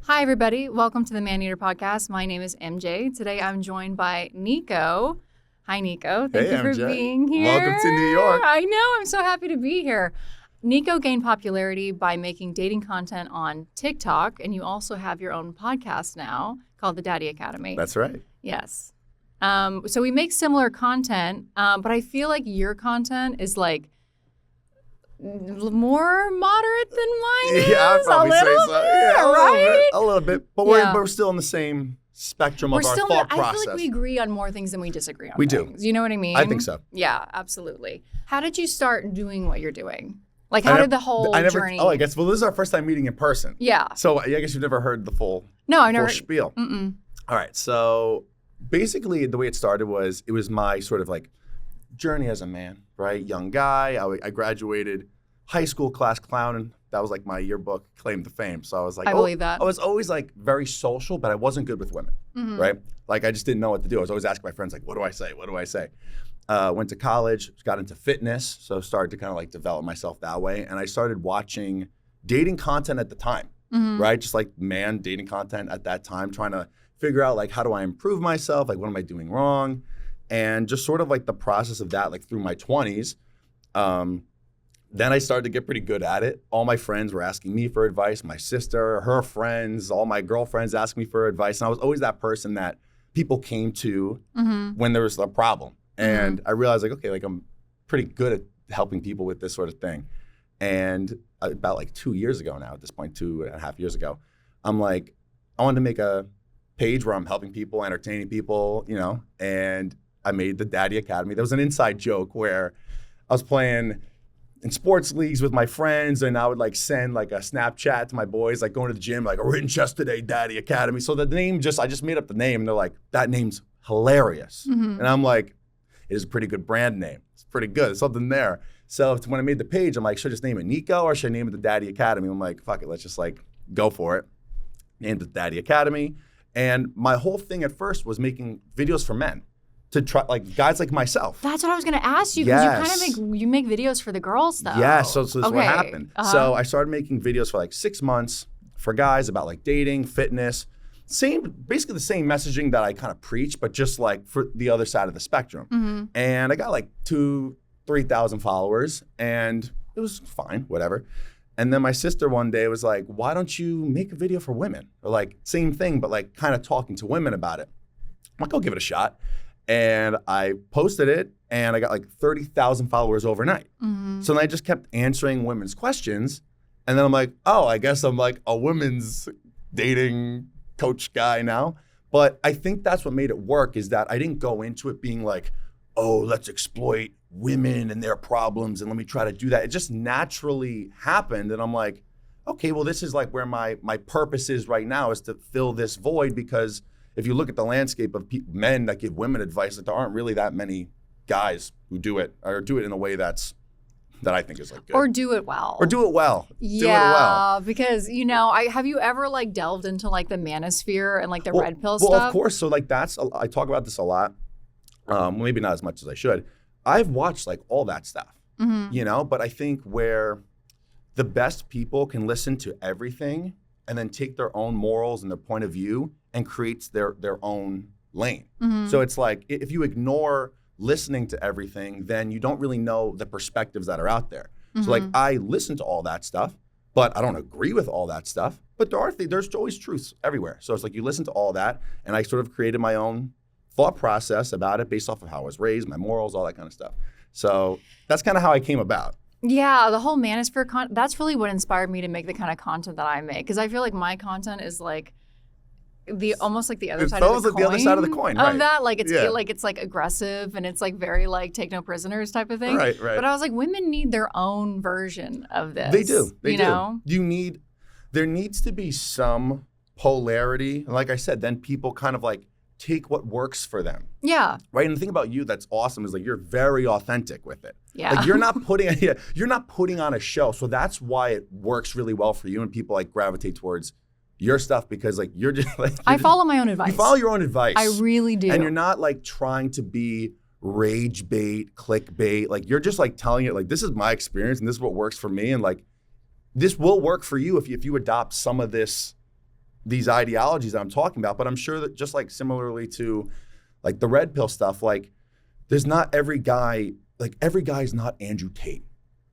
Hi, everybody. Welcome to the Maneater Podcast. My name is MJ. Today, I'm joined by Niko. Hi, Niko. Thank you for being here. Welcome to New York. I know. I'm so happy to be here. Niko gained popularity by making dating content on TikTok, and you also have your own podcast now called The Daddy Academy. That's right. Yes. So we make similar content, but I feel like your content is like more moderate than mine is. Yeah, I'd probably say so. Right? A little bit. But we're still in the same spectrum of our thought process. I feel like we agree on more things than we disagree on We things. do. You know what I mean? I think so. Yeah, absolutely. How did you start doing what you're doing? Like, how did the whole journey? Oh, I guess. Well, this is our first time meeting in person. Yeah. So I guess you've never heard the full. No, I've never. Spiel. Mm-mm. All right. So basically, the way it started was it was my sort of like journey as a man, right? Young guy. I graduated high school class clown, and that was like my yearbook claim to fame. So I was like, I believe that. I was always like very social, but I wasn't good with women, right? Like I just didn't know what to do. I was always asking my friends like, what do I say? What do I say? Went to college, got into fitness, so started to kind of like develop myself that way. And I started watching dating content at the time, right? Just like man dating content at that time, trying to figure out like, how do I improve myself? Like, what am I doing wrong? And just sort of like the process of that, like through my 20s, then I started to get pretty good at it. All my friends were asking me for advice. My sister, her friends, all my girlfriends asked me for advice. And I was always that person that people came to when there was a problem. And I realized like, okay, like I'm pretty good at helping people with this sort of thing. And about like 2 years ago now, at this point, 2.5 years ago, I'm like, I wanted to make a page where I'm helping people, entertaining people, you know, and I made the Daddy Academy. There was an inside joke where I was playing in sports leagues with my friends, and I would like send like a Snapchat to my boys, like going to the gym, like we're in chest today, Daddy Academy. So the name I just made up the name, and they're like, that name's hilarious. And I'm like, it is a pretty good brand name. It's pretty good, there's something there. So when I made the page, I'm like, should I just name it Niko or should I name it the Daddy Academy? I'm like, fuck it, let's just like go for it. Named it Daddy Academy. And my whole thing at first was making videos for men. To try, like guys like myself. That's what I was going to ask you, because you kind of make videos for the girls, though. Yeah, so this is what happened. So I started making videos for like 6 months for guys about like dating, fitness, basically the same messaging that I kind of preach, but just like for the other side of the spectrum. And I got like 2,000-3,000 followers, and it was fine, whatever. And then my sister one day was like, why don't you make a video for women? Or like same thing, but like kind of talking to women about it. I'm like, I'll give it a shot. And I posted it, and I got like 30,000 followers overnight. So then I just kept answering women's questions. And then I'm like, oh, I guess I'm like a women's dating coach guy now. But I think that's what made it work, is that I didn't go into it being like, oh, let's exploit women and their problems, and let me try to do that. It just naturally happened. And I'm like, okay, well, this is like where my purpose is right now, is to fill this void, because if you look at the landscape of men that give women advice, that there aren't really that many guys who do it, or do it in a way that I think is like good. Or do it well. Or do it well. Yeah, do it well. Because, you know, have you ever like delved into like the manosphere and like the red pill stuff? Well, of course. So like I talk about this a lot. Maybe not as much as I should. I've watched like all that stuff, you know, but I think where the best people can listen to everything and then take their own morals and their point of view and creates their own lane. So it's like, if you ignore listening to everything, then you don't really know the perspectives that are out there. So like, I listen to all that stuff, but I don't agree with all that stuff. But there's always truths everywhere. So it's like, you listen to all that, and I sort of created my own thought process about it based off of how I was raised, my morals, all that kind of stuff. So that's kind of how I came about. Yeah, the whole manosphere that's really what inspired me to make the kind of content that I make, because I feel like my content is like almost like the other side of the coin. The other side of the coin, right? Of that, like it's like aggressive, and it's like very like take no prisoners type of thing. Right. But I was like, women need their own version of this. They do. They do. Know? There needs to be some polarity, and like I said, then people kind of like take what works for them. Yeah. Right. And the thing about you that's awesome is like you're very authentic with it. Yeah. Like you're not putting on a show. So that's why it works really well for you, and people like gravitate towards your stuff, because like you're just like I follow my own advice. You follow your own advice. I really do. And you're not like trying to be rage bait, clickbait. Like you're just like telling it like, this is my experience and this is what works for me, and like this will work for you if you adopt some of this these ideologies that I'm talking about, but I'm sure that just like similarly to like the red pill stuff, like there's not every guy's not Andrew Tate.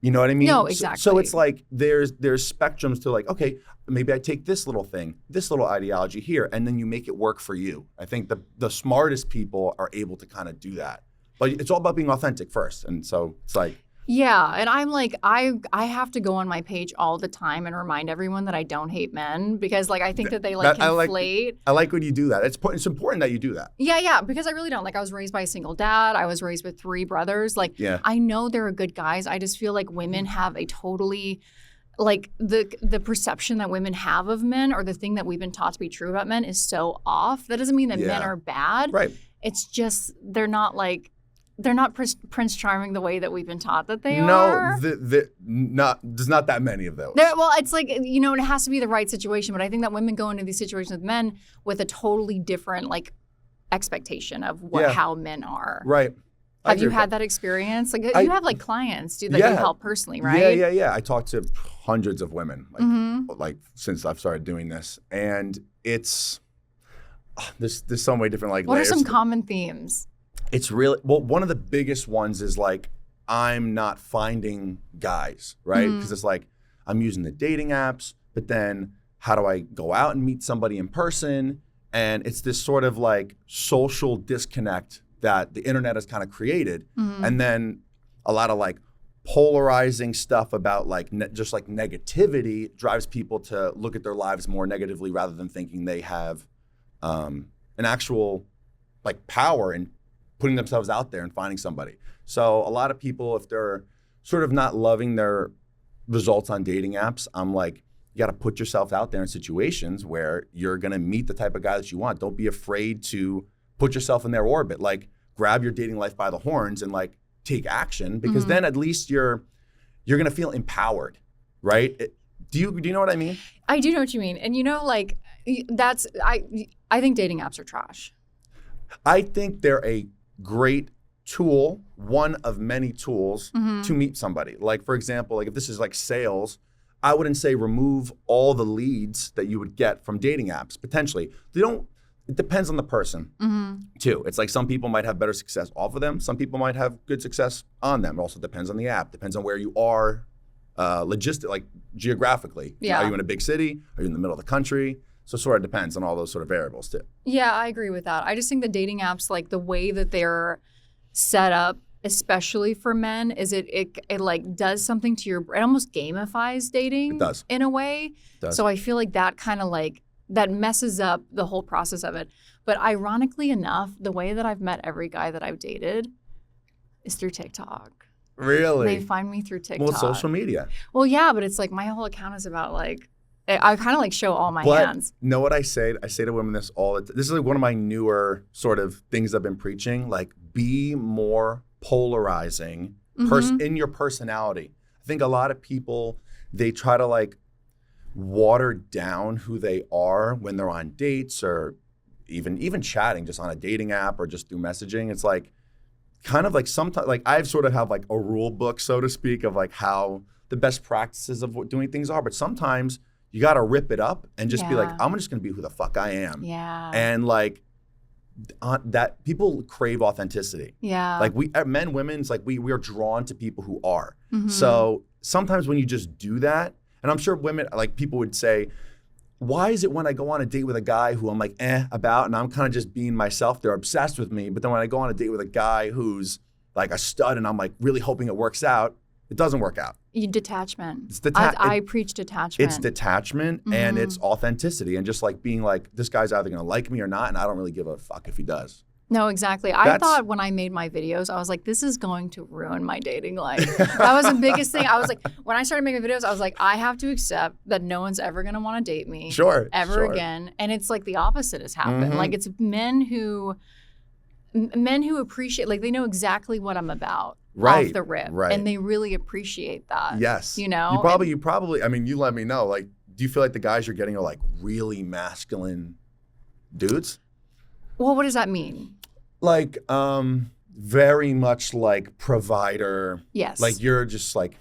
You know what I mean? No, exactly. So it's like there's spectrums to like, okay, maybe I take this little thing, this little ideology here, and then you make it work for you. I think the smartest people are able to kind of do that. But it's all about being authentic first. And so it's like, yeah, and I'm like, I have to go on my page all the time and remind everyone that I don't hate men because, like, I think that they like conflate. I like when you do that. It's important that you do that. Yeah, because I really don't. Like, I was raised by a single dad. I was raised with 3 brothers. Like, I know there are good guys. I just feel like women have a totally, like, the perception that women have of men or the thing that we've been taught to be true about men is so off. That doesn't mean that men are bad. Right. It's just they're not like. They're not Prince Charming the way that we've been taught that they are. No, there's not that many of those. Well, it's like, you know, it has to be the right situation. But I think that women go into these situations with men with a totally different, like, expectation of how men are. Right. Have you had that experience? Like, you have, like, clients that you help personally, right? Yeah. I talked to hundreds of women, like since I've started doing this. And it's, there's so many different, like, What layers. are some common themes? It's really, well, one of the biggest ones is like, I'm not finding guys, right? Because it's like, I'm using the dating apps, but then how do I go out and meet somebody in person? And it's this sort of like social disconnect that the internet has kind of created. And then a lot of like polarizing stuff about like just like negativity drives people to look at their lives more negatively rather than thinking they have an actual like power in putting themselves out there and finding somebody. So a lot of people, if they're sort of not loving their results on dating apps, I'm like, you got to put yourself out there in situations where you're going to meet the type of guy that you want. Don't be afraid to put yourself in their orbit. Like, grab your dating life by the horns and like take action, because then at least you're going to feel empowered, right? Do you know what I mean? I do know what you mean. And you know, like, I think dating apps are trash. I think they're a great tool, one of many tools to meet somebody. Like, for example, like if this is like sales, I wouldn't say remove all the leads that you would get from dating apps. Potentially, it depends on the person too. It's like some people might have better success off of them. Some people might have good success on them. It also depends on the app. Depends on where you are, like geographically. Yeah. Are you in a big city? Are you in the middle of the country? So sort of depends on all those sort of variables too. Yeah, I agree with that. I just think the dating apps, like the way that they're set up, especially for men, is it like does something to it almost gamifies dating. It does. In a way. It does. So I feel like that kind of like, that messes up the whole process of it. But ironically enough, the way that I've met every guy that I've dated is through TikTok. Really? They find me through TikTok. Well, social media. Well, yeah, but it's like my whole account is about like, I kind of like show all my hands. Know what I say? I say to women this all the time. This is like one of my newer sort of things I've been preaching. Like, be more polarizing in your personality. I think a lot of people, they try to like water down who they are when they're on dates or even chatting just on a dating app or just through messaging. It's like kind of like sometimes like I've sort of have like a rule book, so to speak, of like how the best practices of what doing things are. But sometimes you got to rip it up and just be like, I'm just going to be who the fuck I am. Yeah. And like that people crave authenticity. Yeah. Like men, women's like we are drawn to people who are. So sometimes when you just do that, and I'm sure women, like people would say, why is it when I go on a date with a guy who I'm like, about, and I'm kind of just being myself, they're obsessed with me. But then when I go on a date with a guy who's like a stud and I'm like really hoping it works out, it doesn't work out. Detachment. It's I preach detachment. It's detachment and it's authenticity and just like being like, this guy's either going to like me or not, and I don't really give a fuck if he does. No, exactly. I thought when I made my videos, I was like, this is going to ruin my dating life. That was the biggest thing. I was like, when I started making videos, I was like, I have to accept that no one's ever going to want to date me ever again. And it's like the opposite has happened. Like it's men who appreciate, like they know exactly what I'm about off the rip. Right. And they really appreciate that. Yes. You know? You probably, I mean, you let me know, like, do you feel like the guys you're getting are like really masculine dudes? Well, what does that mean? Like, very much like provider. Yes. Like you're just like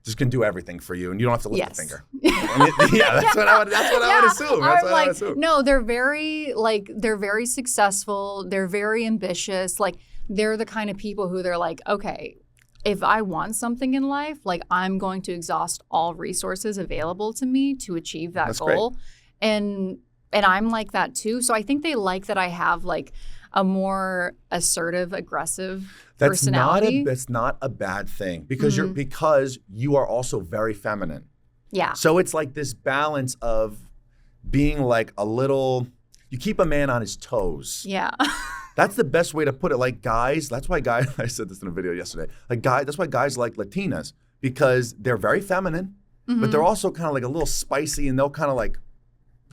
just can do everything for you, and you don't have to lift a finger. That's what I would assume. That's what I would assume. No, they're very successful. They're very ambitious. Like, they're the kind of people who they're like, okay, if I want something in life, like, I'm going to exhaust all resources available to me to achieve that goal. Great. And I'm like that too. So I think they like that I have like a more assertive, aggressive personality. That's not a bad thing because you are also very feminine. Yeah. So it's like this balance of being like you keep a man on his toes. Yeah. That's the best way to put it. Like guys, that's why guys, I said this in a video yesterday, that's why guys like Latinas, because they're very feminine, but they're also kind of like a little spicy, and they'll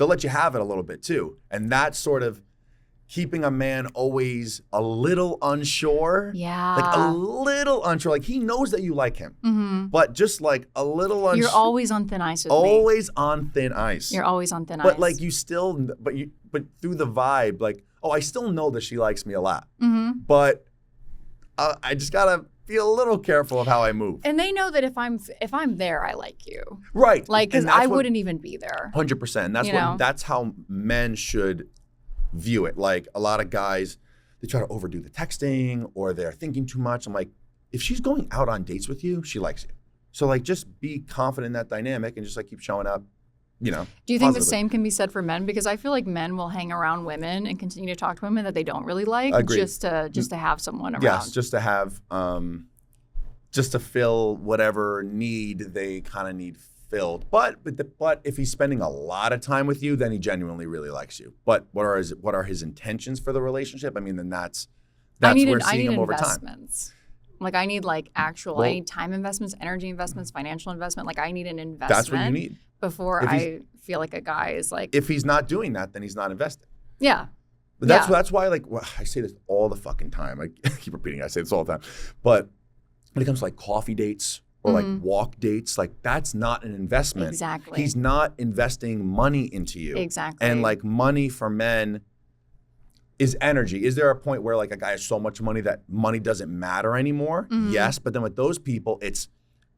let you have it a little bit too. And that's sort of keeping a man always a little unsure. Yeah. Like a little unsure. Like he knows that you like him, but just like a little unsure. You're always on thin ice with me. Always on thin ice. You're always on thin ice. But like but through the vibe, like, oh, I still know that she likes me a lot. But I just gotta be a little careful of how I move. And they know that if I'm there, I like you. Right. Like, because I wouldn't even be there. 100%. That's how men should view it. Like a lot of guys, they try to overdo the texting or they're thinking too much. I'm like, if she's going out on dates with you, she likes you. So like, just be confident in that dynamic and just like keep showing up. Do you think positively. The same can be said for men? Because I feel like men will hang around women and continue to talk to women that they don't really like. Agreed. just to have someone around. Yes, just to have just to fill whatever need they kind of need filled. But if he's spending a lot of time with you, then he genuinely really likes you. But what are his intentions for the relationship? I mean, then that's we're seeing him over time. Like I need I need time investments, energy investments, financial investment. Like I need an investment. That's what you need. Before I feel like a guy is like. If he's not doing that, then he's not invested. Yeah. But that's why I say this all the fucking time. I keep repeating it. I say this all the time. But when it comes to like coffee dates or like walk dates, like that's not an investment. Exactly. He's not investing money into you. Exactly. And like money for men is energy. Is there a point where like a guy has so much money that money doesn't matter anymore? Yes. But then with those people, it's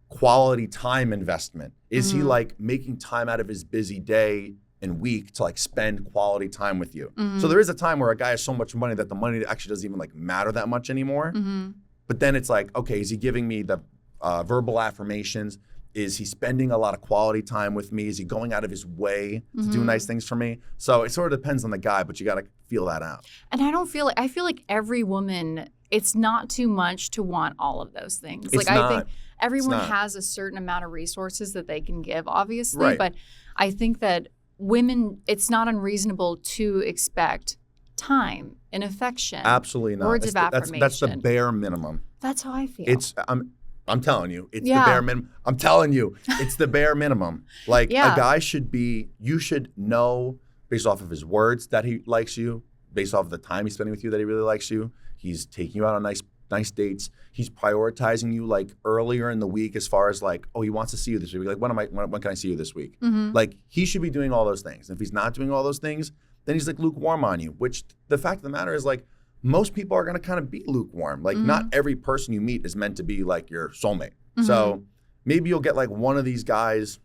quality time investment. Is he like making time out of his busy day and week to like spend quality time with you? So there is a time where a guy has so much money that the money actually doesn't even like matter that much anymore. But then it's like, okay, is he giving me the verbal affirmations? Is he spending a lot of quality time with me? Is he going out of his way to do nice things for me? So it sort of depends on the guy, but you got to feel that out. And I feel like every woman, it's not too much to want all of those things. I think everyone has a certain amount of resources that they can give, obviously. Right. But I think that women, it's not unreasonable to expect time and affection. Absolutely not. Words of affirmation. That's the bare minimum. That's how I feel. I'm telling you, it's the bare minimum. I'm telling you, it's the bare minimum. Like a guy you should know based off of his words that he likes you, based off of the time he's spending with you that he really likes you. He's taking you out on nice dates. He's prioritizing you like earlier in the week as far as like, oh, he wants to see you this week. Like, when can I see you this week? Like he should be doing all those things. And if he's not doing all those things, then he's like lukewarm on you, which the fact of the matter is like, most people are going to kind of be lukewarm. Like not every person you meet is meant to be like your soulmate. So maybe you'll get like one of these guys,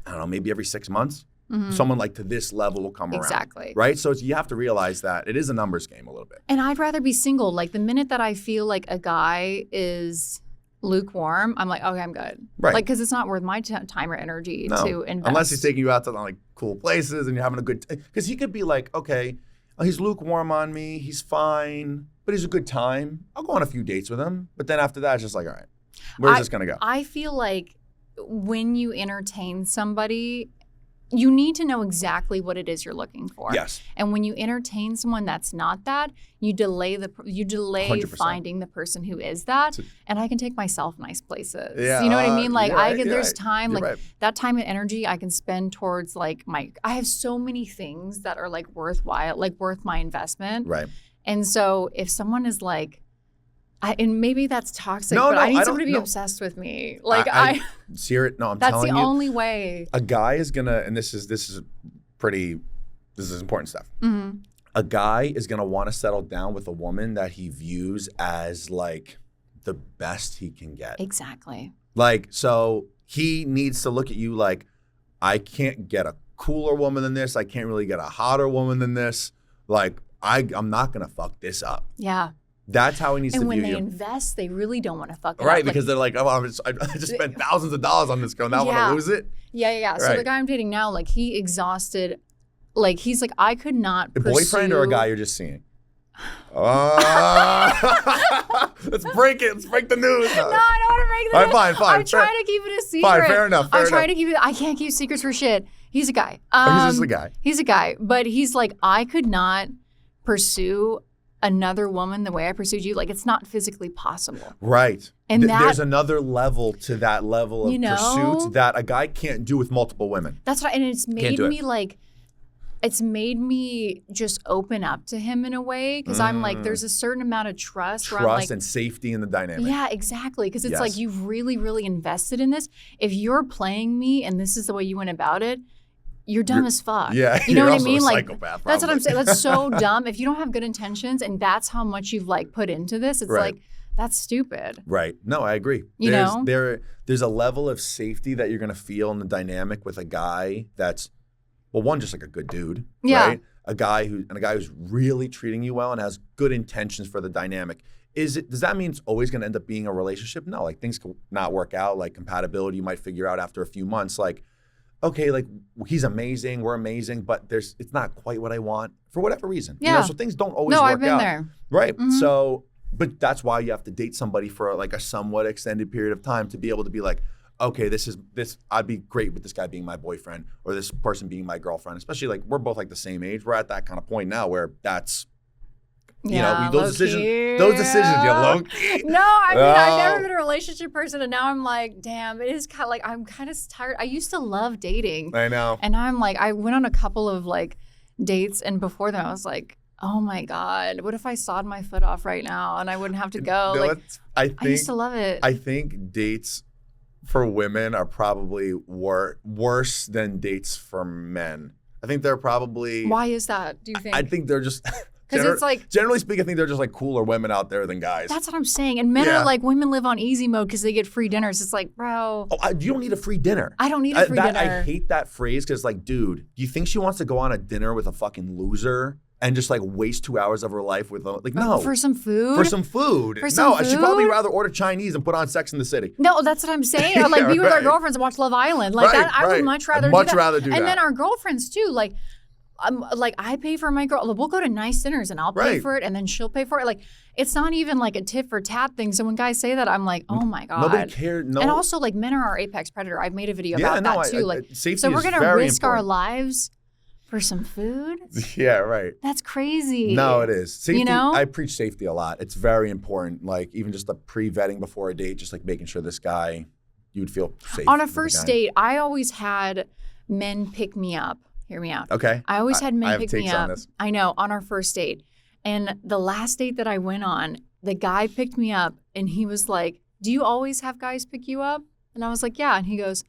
I don't know, maybe every 6 months. Someone like to this level will come around. Exactly. Right? So you have to realize that it is a numbers game a little bit. And I'd rather be single. Like the minute that I feel like a guy is lukewarm, I'm like, okay, I'm good. Right. Like, because it's not worth my time or energy to invest. Unless he's taking you out to like cool places and you're having a good time. Because he could be like, okay, he's lukewarm on me. He's fine, but he's a good time. I'll go on a few dates with him. But then after that, it's just like, all right, where's this going to go? I feel like when you entertain somebody, you need to know exactly what it is you're looking for. Yes. And when you entertain someone that's not that, you delay 100%. Finding the person who is that. And I can take myself nice places. Yeah, you know what I mean? Like there's time, like that time and energy I can spend towards like I have so many things that are like worthwhile, like worth my investment. Right. And so if someone is like, and maybe that's toxic, but I need someone to be obsessed with me. Like I'm telling you. That's the only way. A guy is gonna, and this is important stuff. A guy is gonna want to settle down with a woman that he views as like the best he can get. Exactly. Like, so he needs to look at you like, I can't get a cooler woman than this. I can't really get a hotter woman than this. Like, I'm not going to fuck this up. Yeah. That's how he needs to view you. And when they invest, they really don't want to fuck it up. Right, because they're like, oh, I just spent thousands of dollars on this girl. Now I want to lose it? Yeah. So the guy I'm dating now, like, he exhausted, like, he's like, I could not pursue. A boyfriend or a guy you're just seeing? Let's break it. Let's break the news. No, I don't want to break the news. All right, fine. I'm trying to keep it a secret. Fine, fair enough. I'm trying to keep it. I can't keep secrets for shit. He's a guy. He's just a guy. He's a guy. But he's like, I could not pursue another woman the way I pursued you. Like, it's not physically possible. Right. And there's another level to that level of pursuit that a guy can't do with multiple women. That's right. And it's made me like, it's made me just open up to him in a way because I'm like, there's a certain amount of trust. Trust like, and safety in the dynamic. Yeah, exactly. Because it's like you've really, really invested in this. If you're playing me and this is the way you went about it, you're dumb as fuck. Yeah, you know what I mean? A like psychopath, that's what I'm saying. That's so dumb. If you don't have good intentions and that's how much you've like put into this, it's like that's stupid. Right. No, I agree. There's a level of safety that you're gonna feel in the dynamic with a guy that's, well, one, just like a good dude, right? A guy who's really treating you well and has good intentions for the dynamic. Does that mean it's always going to end up being a relationship? No, like things can not work out, like compatibility you might figure out after a few months. Like, okay, like he's amazing, we're amazing, but it's not quite what I want for whatever reason. Yeah. You know, so things don't always work out. No, I've been there. Right. Mm-hmm. So, but that's why you have to date somebody for like a somewhat extended period of time to be able to be like, okay, I'd be great with this guy being my boyfriend or this person being my girlfriend, especially like we're both like the same age. We're at that kind of point now where that's, those decisions, you low key. No, I mean, I've never been a relationship person and now I'm like, damn, it is kind of like, I'm kind of tired. I used to love dating. I know. And I'm like, I went on a couple of like dates and before that I was like, oh my God, what if I sawed my foot off right now and I wouldn't have to go? No, like, I used to love it. I think dates for women are probably worse than dates for men. I think they're probably... Why is that, do you think? I think they're just... Because it's like... Generally speaking, I think they're just like cooler women out there than guys. That's what I'm saying. And men are like, women live on easy mode because they get free dinners. It's like, bro... Oh, you don't need a free dinner. I don't need a free dinner. I hate that phrase because like, dude, do you think she wants to go on a dinner with a fucking loser? And just like waste 2 hours of her life with like, no. For some food? For some food. I should probably rather order Chinese and put on Sex in the City. No, that's what I'm saying. Or like be with our girlfriends and watch Love Island. Like that, I would much rather do that. And then our girlfriends too. Like, I pay for my girl. We'll go to nice dinners and I'll pay for it and then she'll pay for it. Like, it's not even like a tit for tat thing. So when guys say that, I'm like, oh my God. Nobody cared. No. And also like men are our apex predator. I've made a video about that too. So we're going to risk our lives for some food? Yeah, right. That's crazy. No, it is. Safety, I preach safety a lot. It's very important. Like even just the pre-vetting before a date, just like making sure this guy, you would feel safe. On a first date, I always had men pick me up. Hear me out. Okay. I always had men pick me up. On this. I know, on our first date. And the last date that I went on, the guy picked me up and he was like, do you always have guys pick you up? And I was like, yeah. And he goes,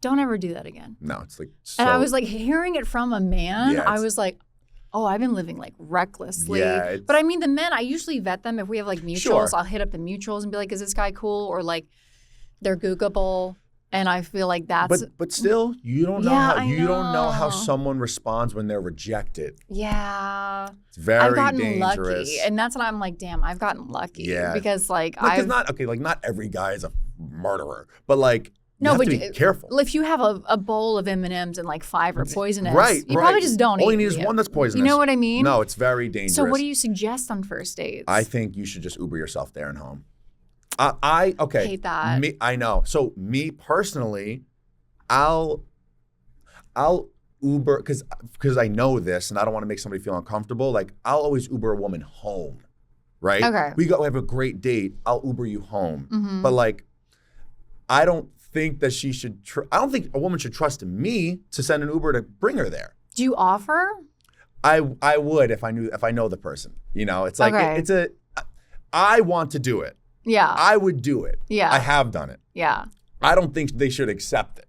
don't ever do that again. No, it's like and I was like, hearing it from a man, I was like, oh, I've been living like recklessly. Yeah, but I mean, the men, I usually vet them. If we have like mutuals, I'll hit up the mutuals and be like, is this guy cool? Or like, they're Googleable. And I feel like that's... But still, you don't know how someone responds when they're rejected. Yeah. It's very I've gotten dangerous. Lucky. And that's what I'm like, damn, I've gotten lucky. Yeah. Because like not every guy is a murderer. But like, you have to be careful. If you have a bowl of M&Ms and like 5 are poisonous, you right. probably just don't eat. All you need is one that's poisonous. You know what I mean? No, it's very dangerous. So what do you suggest on first dates? I think you should just Uber yourself there and home. I hate that. I know. So me personally, I'll Uber because I know this and I don't want to make somebody feel uncomfortable. Like I'll always Uber a woman home, right? Okay. We have a great date. I'll Uber you home. Mm-hmm. But like, I don't think that she should. I don't think a woman should trust me to send an Uber to bring her there. Do you offer? I would if I know the person. You know, it's like I want to do it. Yeah. I would do it. Yeah. I have done it. Yeah. I don't think they should accept it.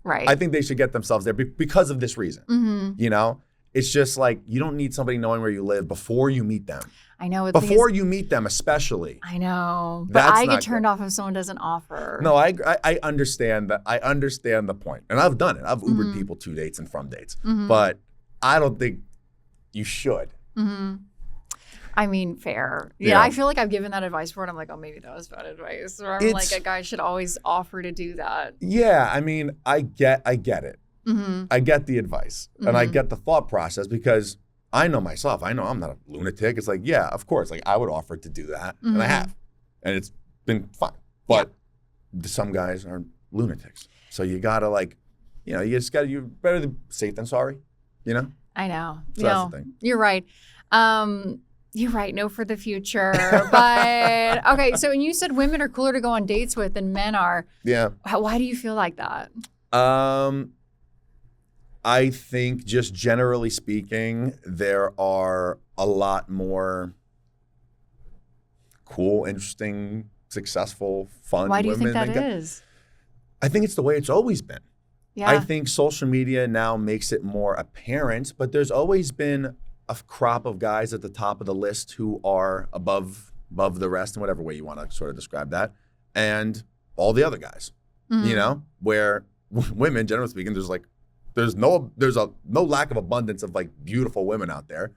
Right. I think they should get themselves there because of this reason. Mm-hmm. You know, it's just like you don't need somebody knowing where you live before you meet them. I know. Before you meet them, especially. I know. But I get turned off if someone doesn't offer. No, I understand that. I understand the point. And I've done it. I've Ubered people to dates and from dates. But I don't think you should. I mean, fair. Yeah, I feel like I've given that advice before, and I'm like, oh, maybe that was bad advice. Or I'm like, a guy should always offer to do that. Yeah, I mean, I get it. I get the advice. And I get the thought process because I know myself. I know I'm not a lunatic. It's like, yeah, of course. Like, I would offer to do that. And I have. And it's been fun. But some guys are lunatics. So you got to, like, you know, you're better than safe than sorry, you know? I know. So that's the thing. You're right. You're right. No for the future. But okay. So when you said women are cooler to go on dates with than men are. Yeah. Why do you feel like that? I think just generally speaking, there are a lot more cool, interesting, successful, fun women. Why do you think that is? I think it's the way it's always been. Yeah. I think social media now makes it more apparent, but there's always been a crop of guys at the top of the list who are above the rest in whatever way you want to sort of describe that, and all the other guys, you know, where women, generally speaking, there's no lack of abundance of like beautiful women out there,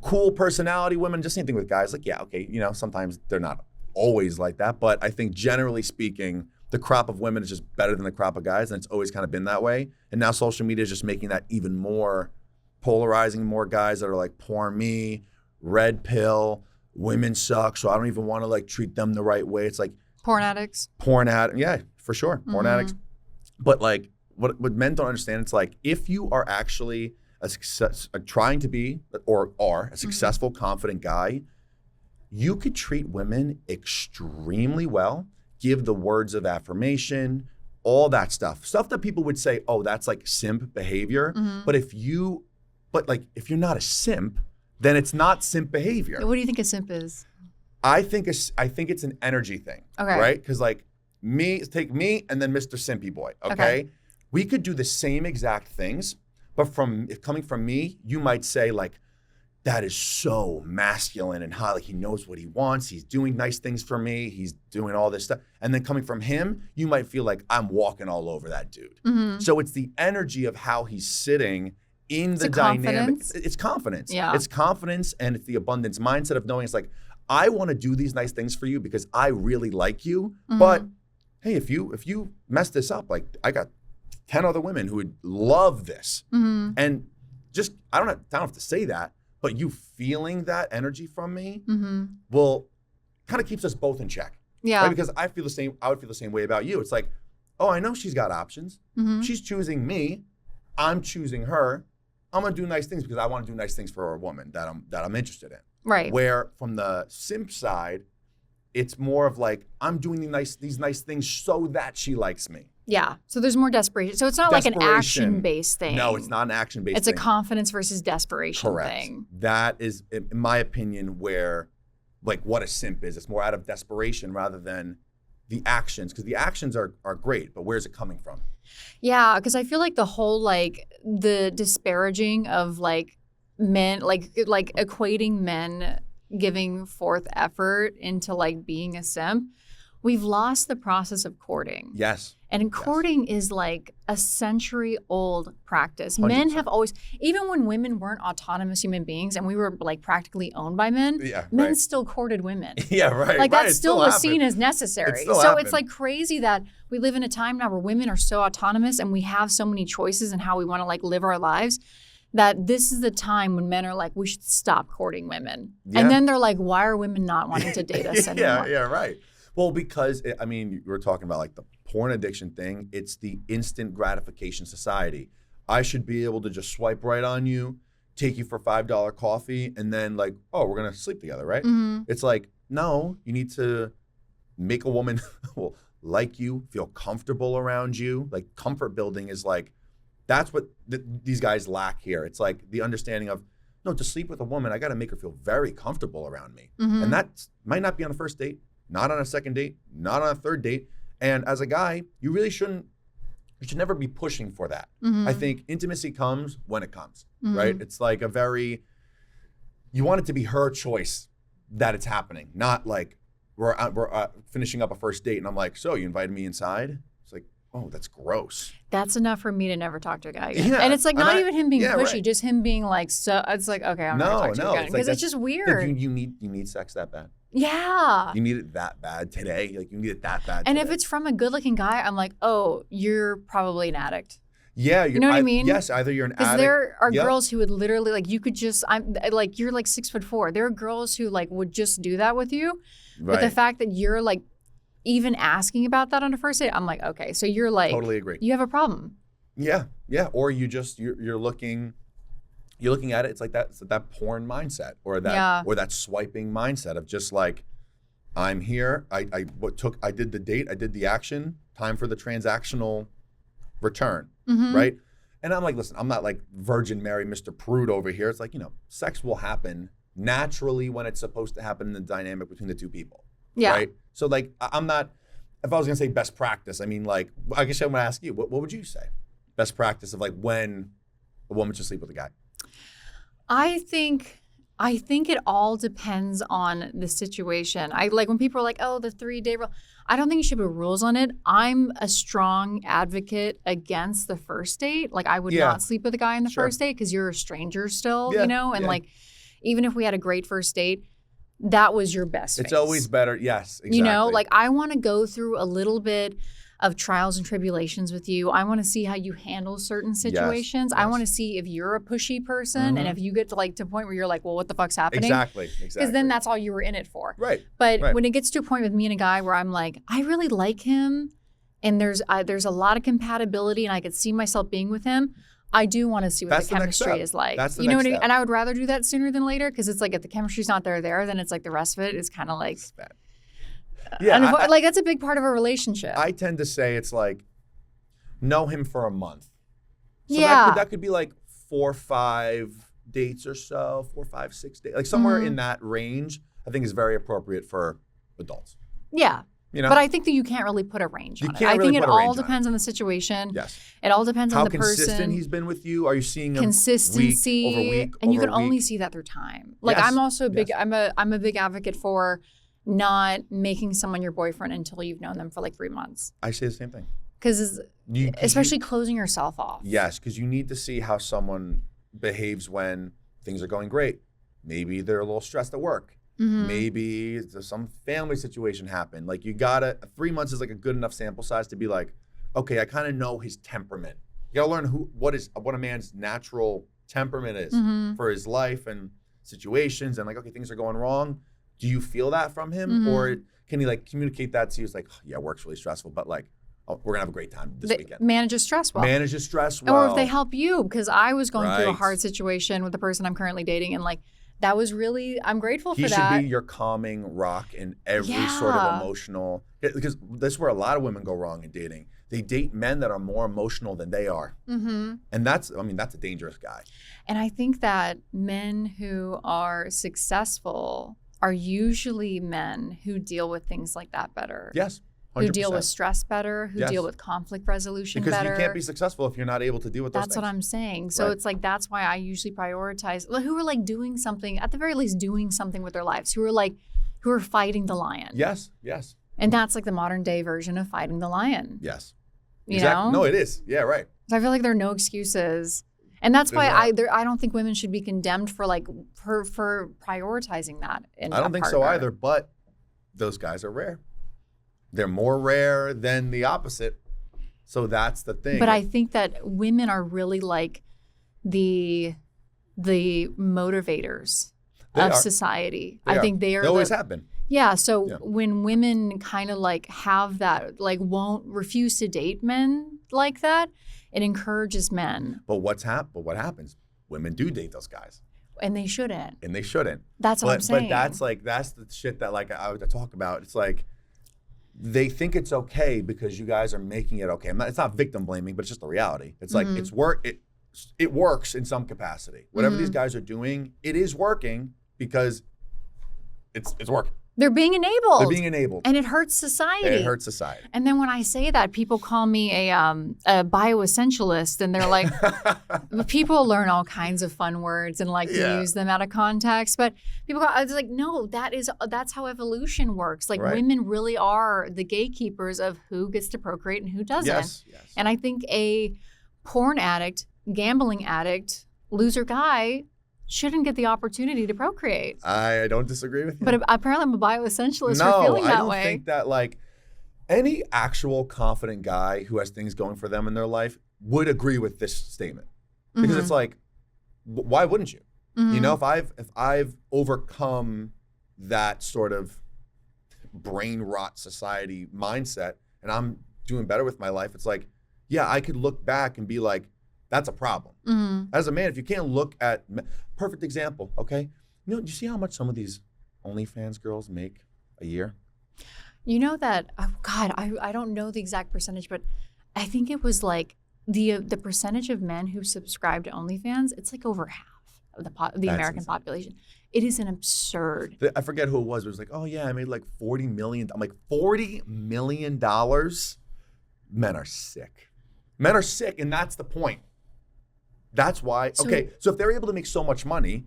cool personality women, just same thing with guys. Like, yeah, okay, you know, sometimes they're not always like that, but I think generally speaking, the crop of women is just better than the crop of guys, and it's always kind of been that way. And now social media is just making that even more polarizing, more guys that are like, poor me, red pill, women suck, so I don't even want to like treat them the right way. It's like porn addicts. Yeah, for sure, porn addicts. But like, what men don't understand, it's like, if you are actually trying to be or are a successful, confident guy, you could treat women extremely well. Give the words of affirmation, all that stuff that people would say, oh, that's like simp behavior. But if you're not a simp, then it's not simp behavior. What do you think a simp is? I think it's an energy thing. Okay. Right? Because like take me and then Mr. Simpy Boy. Okay? We could do the same exact things, but coming from me, you might say like, that is so masculine and hot. Like, he knows what he wants. He's doing nice things for me. He's doing all this stuff. And then coming from him, you might feel like I'm walking all over that dude. So it's the energy of how he's sitting in the dynamic. It's confidence. Yeah. It's confidence, and it's the abundance mindset of knowing it's like, I want to do these nice things for you because I really like you. But hey, if you mess this up, like, I got 10 other women who would love this. And just, I don't have to say that, but you feeling that energy from me will kind of keeps us both in check. Yeah. Right? Because I would feel the same way about you. It's like, oh, I know she's got options. She's choosing me. I'm choosing her. I'm gonna do nice things because I want to do nice things for a woman that I'm interested in. Right. Where from the simp side, it's more of like, I'm doing these nice things so that she likes me. Yeah. So there's more desperation. So it's not like an action-based thing. No, it's not an action-based thing. It's a confidence versus desperation thing. That is, in my opinion, where like what a simp is. It's more out of desperation rather than the actions, because the actions are great, but where's it coming from? Yeah, because I feel like the whole like the disparaging of like men, like equating men giving forth effort into like being a simp. We've lost the process of courting. Yes. And courting is like a century-old practice. 100%. Men have always, even when women weren't autonomous human beings and we were like practically owned by men, men still courted women. Yeah, right. Like that still was seen as necessary. It's like crazy that we live in a time now where women are so autonomous and we have so many choices in how we want to like live our lives, that this is the time when men are like, we should stop courting women. Yeah. And then they're like, why are women not wanting to date us anymore? Yeah, right. Well, because, I mean, you were talking about like the porn addiction thing. It's the instant gratification society. I should be able to just swipe right on you, take you for $5 coffee, and then like, oh, we're going to sleep together, right? It's like, no, you need to make a woman like you, feel comfortable around you. Like comfort building is like, that's what these guys lack here. It's like the understanding of, no, to sleep with a woman, I got to make her feel very comfortable around me. And that might not be on a first date. Not on a second date, not on a third date. And as a guy, you should never be pushing for that. I think intimacy comes when it comes, right? It's like you want it to be her choice that it's happening, not like we're finishing up a first date and I'm like, so you invited me inside? It's like, oh, that's gross. That's enough for me to never talk to a guy again. Yeah. And it's like not even him being pushy, right. just him being like, so it's like, okay, I'm not talking to you again. Because it's just weird. You need sex that bad. Yeah. You need it that bad today. Like you need it that bad And today. if it's from a good looking guy, I'm like, oh, you're probably an addict. Yeah, you know what I mean? Yes, either you're an addict. Because there are girls who would literally like you could just you're like 6'4". There are girls who like would just do that with you. Right. But the fact that you're like even asking about that on a first date, I'm like, okay, so you're like totally agree. You have a problem. Yeah. Or you're looking at it. It's like that porn mindset or that swiping mindset of just like, I'm here. I did the date. I did the action. Time for the transactional return. Mm-hmm. Right. And I'm like, listen, I'm not like Virgin Mary, Mr. Prude over here. It's like, sex will happen naturally when it's supposed to happen in the dynamic between the two people. Yeah. Right. So like, I'm not, if I was going to say best practice, I mean, like, I guess I'm going to ask you, what would you say? Best practice of like when a woman should sleep with a guy? I think it all depends on the situation. I like when people are like, oh, the 3-day rule. I don't think you should put rules on it. I'm a strong advocate against the first date. Like I would not sleep with a guy on the first date because you're a stranger still, and like even if we had a great first date, that was your best It's phase. Always better. Yes, exactly. Like I want to go through a little bit of trials and tribulations with you. I want to see how you handle certain situations. Yes. I want to see if you're a pushy person and if you get to like to a point where you're like, well, what the fuck's happening? Exactly. Because then that's all you were in it for. Right. But when it gets to a point with me and a guy where I'm like, I really like him and there's a lot of compatibility and I could see myself being with him, I do want to see what the chemistry is like. That's the you know next what I mean? step. And I would rather do that sooner than later because it's like if the chemistry's not there, then it's like the rest of it is kind of like yeah, like that's a big part of a relationship. I tend to say it's like know him for a month. So that could be like 4 or 5 dates or so, 4, 5, 6 dates, like somewhere in that range. I think is very appropriate for adults. Yeah. But I think that you can't really put a range on it. I think it all depends on the situation. Yes. It all depends on the person. How consistent he's been with you. Are you seeing him consistency week over week? And you can only see that through time. Like I'm also I'm a big advocate for not making someone your boyfriend until you've known them for like 3 months. I say the same thing. Because especially closing yourself off. Yes, because you need to see how someone behaves when things are going great. Maybe they're a little stressed at work. Mm-hmm. Maybe some family situation happened. Like 3 months is like a good enough sample size to be like, okay, I kind of know his temperament. You gotta learn what a man's natural temperament is for his life and situations. And like, okay, things are going wrong. Do you feel that from him, or can he like communicate that to you? It's like, oh, yeah, work's really stressful, but like, we're gonna have a great time this weekend. Manage his stress well. Or if they help you, because I was going through a hard situation with the person I'm currently dating, and like that was really, I'm grateful for that. He should be your calming rock in every sort of emotional, because this is where a lot of women go wrong in dating. They date men that are more emotional than they are, and that's a dangerous guy. And I think that men who are successful are usually men who deal with things like that better. Yes. 100%. Who deal with stress better, who deal with conflict resolution better. Because you can't be successful if you're not able to deal with those things. That's what I'm saying. So it's like, that's why I usually prioritize who are like doing something, at the very least doing something with their lives, who are fighting the lion. Yes. And that's like the modern day version of fighting the lion. Yes. You know? No, it is. Yeah, right. So I feel like there are no excuses. And that's why I don't think women should be condemned for for prioritizing that. I don't think so either, but those guys are rare. They're more rare than the opposite. So that's the thing. But I think that women are really like the motivators of society. I think they are. They always have been. Yeah. So when women kind of like have that, like won't refuse to date men like that, it encourages men. But what happens? Women do date those guys. And they shouldn't. That's what I'm saying. But that's the shit that like I would talk about. It's like, they think it's okay because you guys are making it okay. It's not victim blaming, but it's just the reality. It's like it works in some capacity. Whatever these guys are doing, it is working because it's working. They're being enabled. They're being enabled. And it hurts society. It hurts society. And then when I say that, people call me a bioessentialist, and they're like, people learn all kinds of fun words and like to use them out of context. But people go, I was like, no, that's how evolution works. Like women really are the gatekeepers of who gets to procreate and who doesn't. Yes. And I think a porn addict, gambling addict, loser guy shouldn't get the opportunity to procreate. I don't disagree with you. But apparently I'm a bioessentialist for feeling that way. No, I don't think that like any actual confident guy who has things going for them in their life would agree with this statement. Because it's like, why wouldn't you? You know, if I've overcome that sort of brain rot society mindset and I'm doing better with my life, it's like, yeah, I could look back and be like, that's a problem. As a man, if you can't look at, perfect example, okay? You know, do you see how much some of these OnlyFans girls make a year? You know that, God, I don't know the exact percentage, but I think it was like the percentage of men who subscribe to OnlyFans, it's like over half of the American population. It is an absurd. I forget who it was. It was like, oh yeah, I made like $40 million. I'm like, $40 million? Men are sick. Men are sick, and that's the point. That's why, so if they're able to make so much money,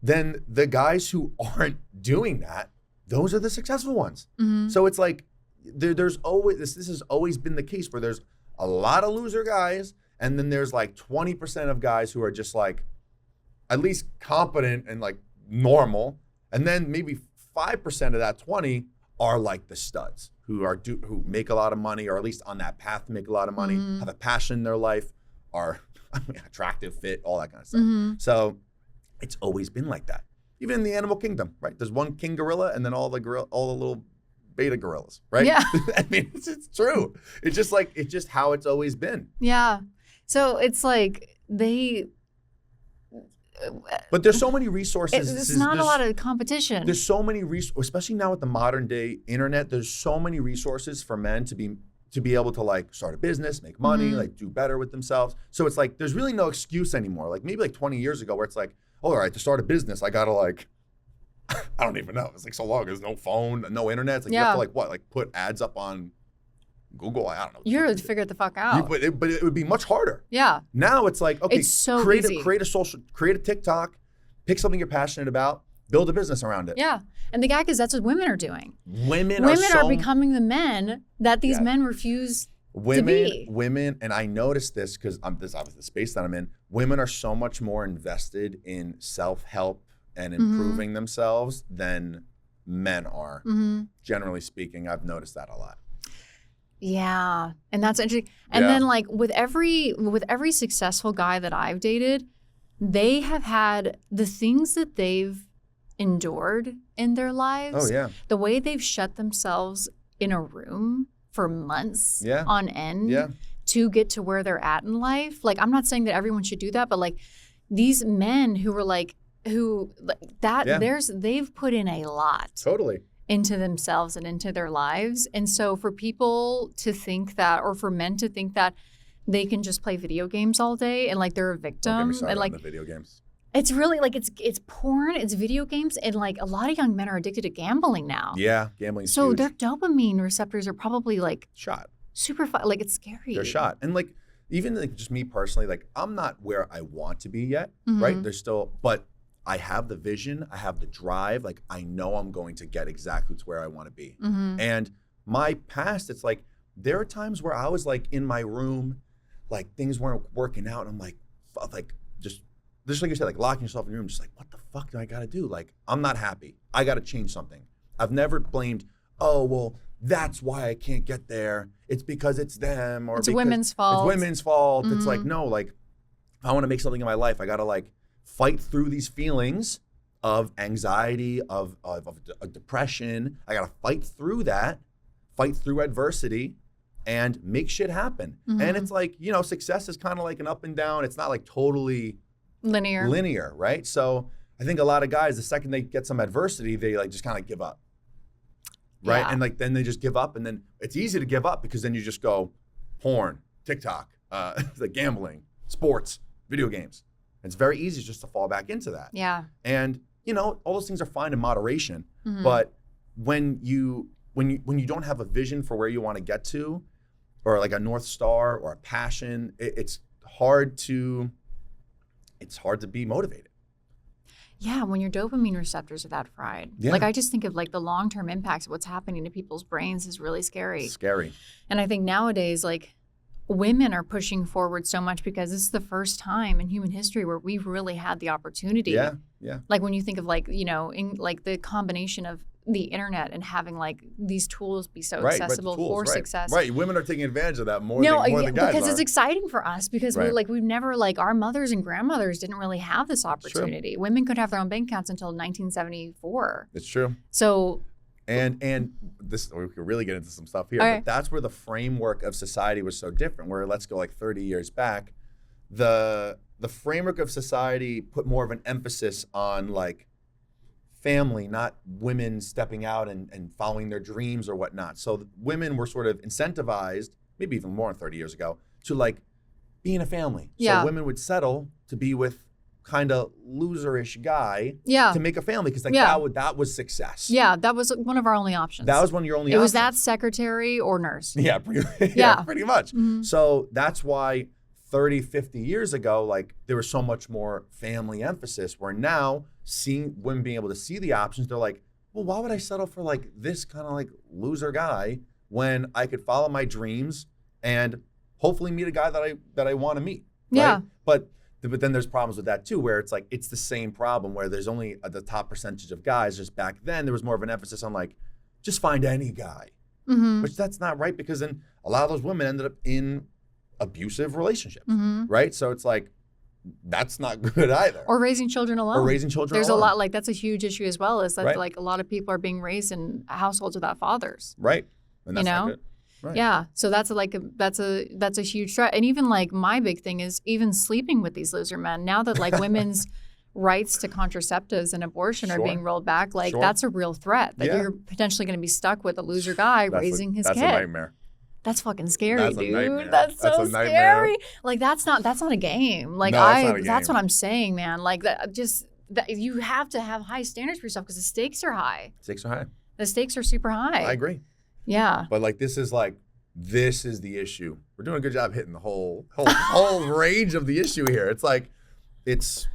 then the guys who aren't doing that, those are the successful ones. So it's like, there's always, this has always been the case where there's a lot of loser guys, and then there's like 20% of guys who are just like, at least competent and like normal, and then maybe 5% of that 20 are like the studs who make a lot of money, or at least on that path to make a lot of money, have a passion in their life, are attractive, fit, all that kind of stuff. So it's always been like that. Even in the animal kingdom, right? There's one king gorilla and then all the little beta gorillas, right? Yeah. I mean, it's true. It's just how it's always been. Yeah. So it's like but there's so many resources. There's not a lot of competition. There's so many resources, especially now with the modern day internet. There's so many resources for men to be able to like start a business, make money, like do better with themselves. So it's like there's really no excuse anymore. Like maybe like 20 years ago, where it's like, oh, all right, to start a business, I gotta like, I don't even know. It's like so long. There's no phone, no internet. It's like you have to like what, like put ads up on Google. I don't know. You're to figure it the fuck out. But it would be much harder. Yeah. Now it's like, okay, it's so create easy. create a TikTok, pick something you're passionate about, build a business around it. Yeah. And the gag is that's what women are doing. Women are becoming the men that these men refuse to be. Women, and I noticed this because this obviously the space that I'm in, women are so much more invested in self-help and improving themselves than men are. Generally speaking, I've noticed that a lot. Yeah. And that's interesting. And then like with every successful guy that I've dated, they have had the things that they've endured in their lives. Oh yeah. The way they've shut themselves in a room for months on end to get to where they're at in life. Like I'm not saying that everyone should do that, but like these men who were like they've put in a lot. Totally. Into themselves and into their lives. And so for people to think that, or for men to think that they can just play video games all day and like they're a victim. Don't get me started and like on the video games. It's really like it's porn, it's video games, and like a lot of young men are addicted to gambling now. Yeah, gambling's so huge. Their dopamine receptors are probably like shot. Super fun. Like it's scary. They're shot. And like even like just me personally, like I'm not where I want to be yet, right? There's still, but I have the vision, I have the drive, like I know I'm going to get exactly to where I want to be. And my past, it's like there are times where I was like in my room, like things weren't working out, and I'm like just like you said, like locking yourself in your room, just like what the fuck do I gotta do? Like I'm not happy. I gotta change something. I've never blamed, oh well, that's why I can't get there. It's because it's them, or it's women's fault. It's women's fault. It's like no, like if I want to make something in my life, I gotta like fight through these feelings of anxiety, of depression. I gotta fight through that, fight through adversity, and make shit happen. And it's like, you know, success is kind of like an up and down. It's not like totally linear, right? So I think a lot of guys, the second they get some adversity, they like just kind of give up, right? Yeah. And like then they just give up, and then it's easy to give up because then you just go porn, TikTok, like gambling, sports, video games. It's very easy just to fall back into that. Yeah. And, you know, all those things are fine in moderation, but when you don't have a vision for where you want to get to, or like a North Star or a passion, it's hard to be motivated. Yeah, when your dopamine receptors are that fried. Yeah. Like I just think of like the long-term impacts of what's happening to people's brains is really scary. Scary. And I think nowadays, like women are pushing forward so much because this is the first time in human history where we've really had the opportunity. Yeah. Like when you think of like, you know, in like the combination of the internet and having like these tools be so accessible for success. Right, women are taking advantage of that more than guys because are. it's exciting for us because we've never like our mothers and grandmothers didn't really have this opportunity. Women could have their own bank accounts until 1974. It's true. So and this we could really get into some stuff here, right. but that's where the framework of society was so different. Where let's go like 30 years back, the framework of society put more of an emphasis on like family, not women stepping out and following their dreams or whatnot. So women were sort of incentivized, maybe even more than 30 years ago, to like be in a family. Yeah. So women would settle to be with kind of loserish guy to make a family because like that was success. Yeah, that was one of our only options. That was one of your only options. It was that secretary or nurse. Yeah, pretty much. Mm-hmm. So that's why 30, 50 years ago, like there was so much more family emphasis, where now seeing women being able to see the options, they're like, well, why would I settle for like this kind of like loser guy when I could follow my dreams and hopefully meet a guy that I want to meet. Right? Yeah. But then there's problems with that too, where it's like, it's the same problem where there's only the top percentage of guys. Just back then, there was more of an emphasis on like, just find any guy, which that's not right, because then a lot of those women ended up in abusive relationships, right? So it's like, that's not good either. Or raising children alone. There's a lot, like that's a huge issue as well, is that like a lot of people are being raised in households without fathers. Right. And that's not good. Right. Yeah. So that's a huge threat. And even like my big thing is even sleeping with these loser men. Now that like women's rights to contraceptives and abortion are being rolled back, like that's a real threat that you're potentially going to be stuck with a loser guy raising his kid. That's a nightmare. That's fucking scary, dude. That's so scary. Like that's not a game. Like that's what I'm saying, man. Like that you have to have high standards for yourself because the stakes are high. The stakes are super high. I agree. Yeah. But like this is the issue. We're doing a good job hitting the whole range of the issue here. It's like it's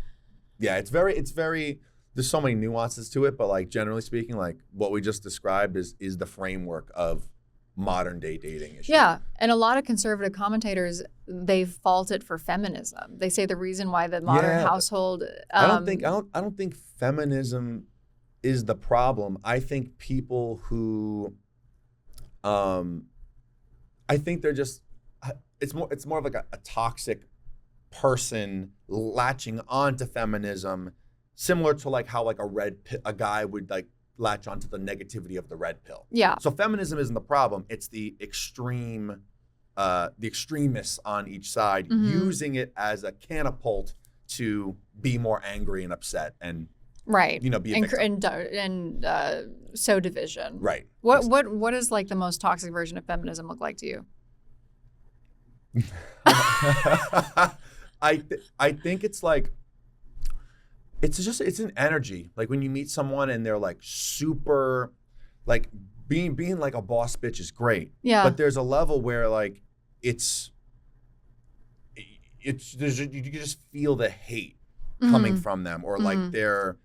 very there's so many nuances to it, but like generally speaking, like what we just described is the framework of modern day dating issues. Yeah, and a lot of conservative commentators, they fault it for feminism. They say the reason why the modern household. I don't think feminism is the problem. I think people who, I think they're just. It's more of like a toxic person latching onto feminism, similar to like how like a guy would like latch onto the negativity of the red pill. Yeah. So feminism isn't the problem. It's the extremists on each side using it as a catapult to be more angry and upset and be a victim. and sow division. Right. What is like the most toxic version of feminism look like to you? I think it's like it's an energy. Like when you meet someone and they're like super, like being like a boss bitch is great. Yeah. But there's a level where like you just feel the hate coming from them, or like their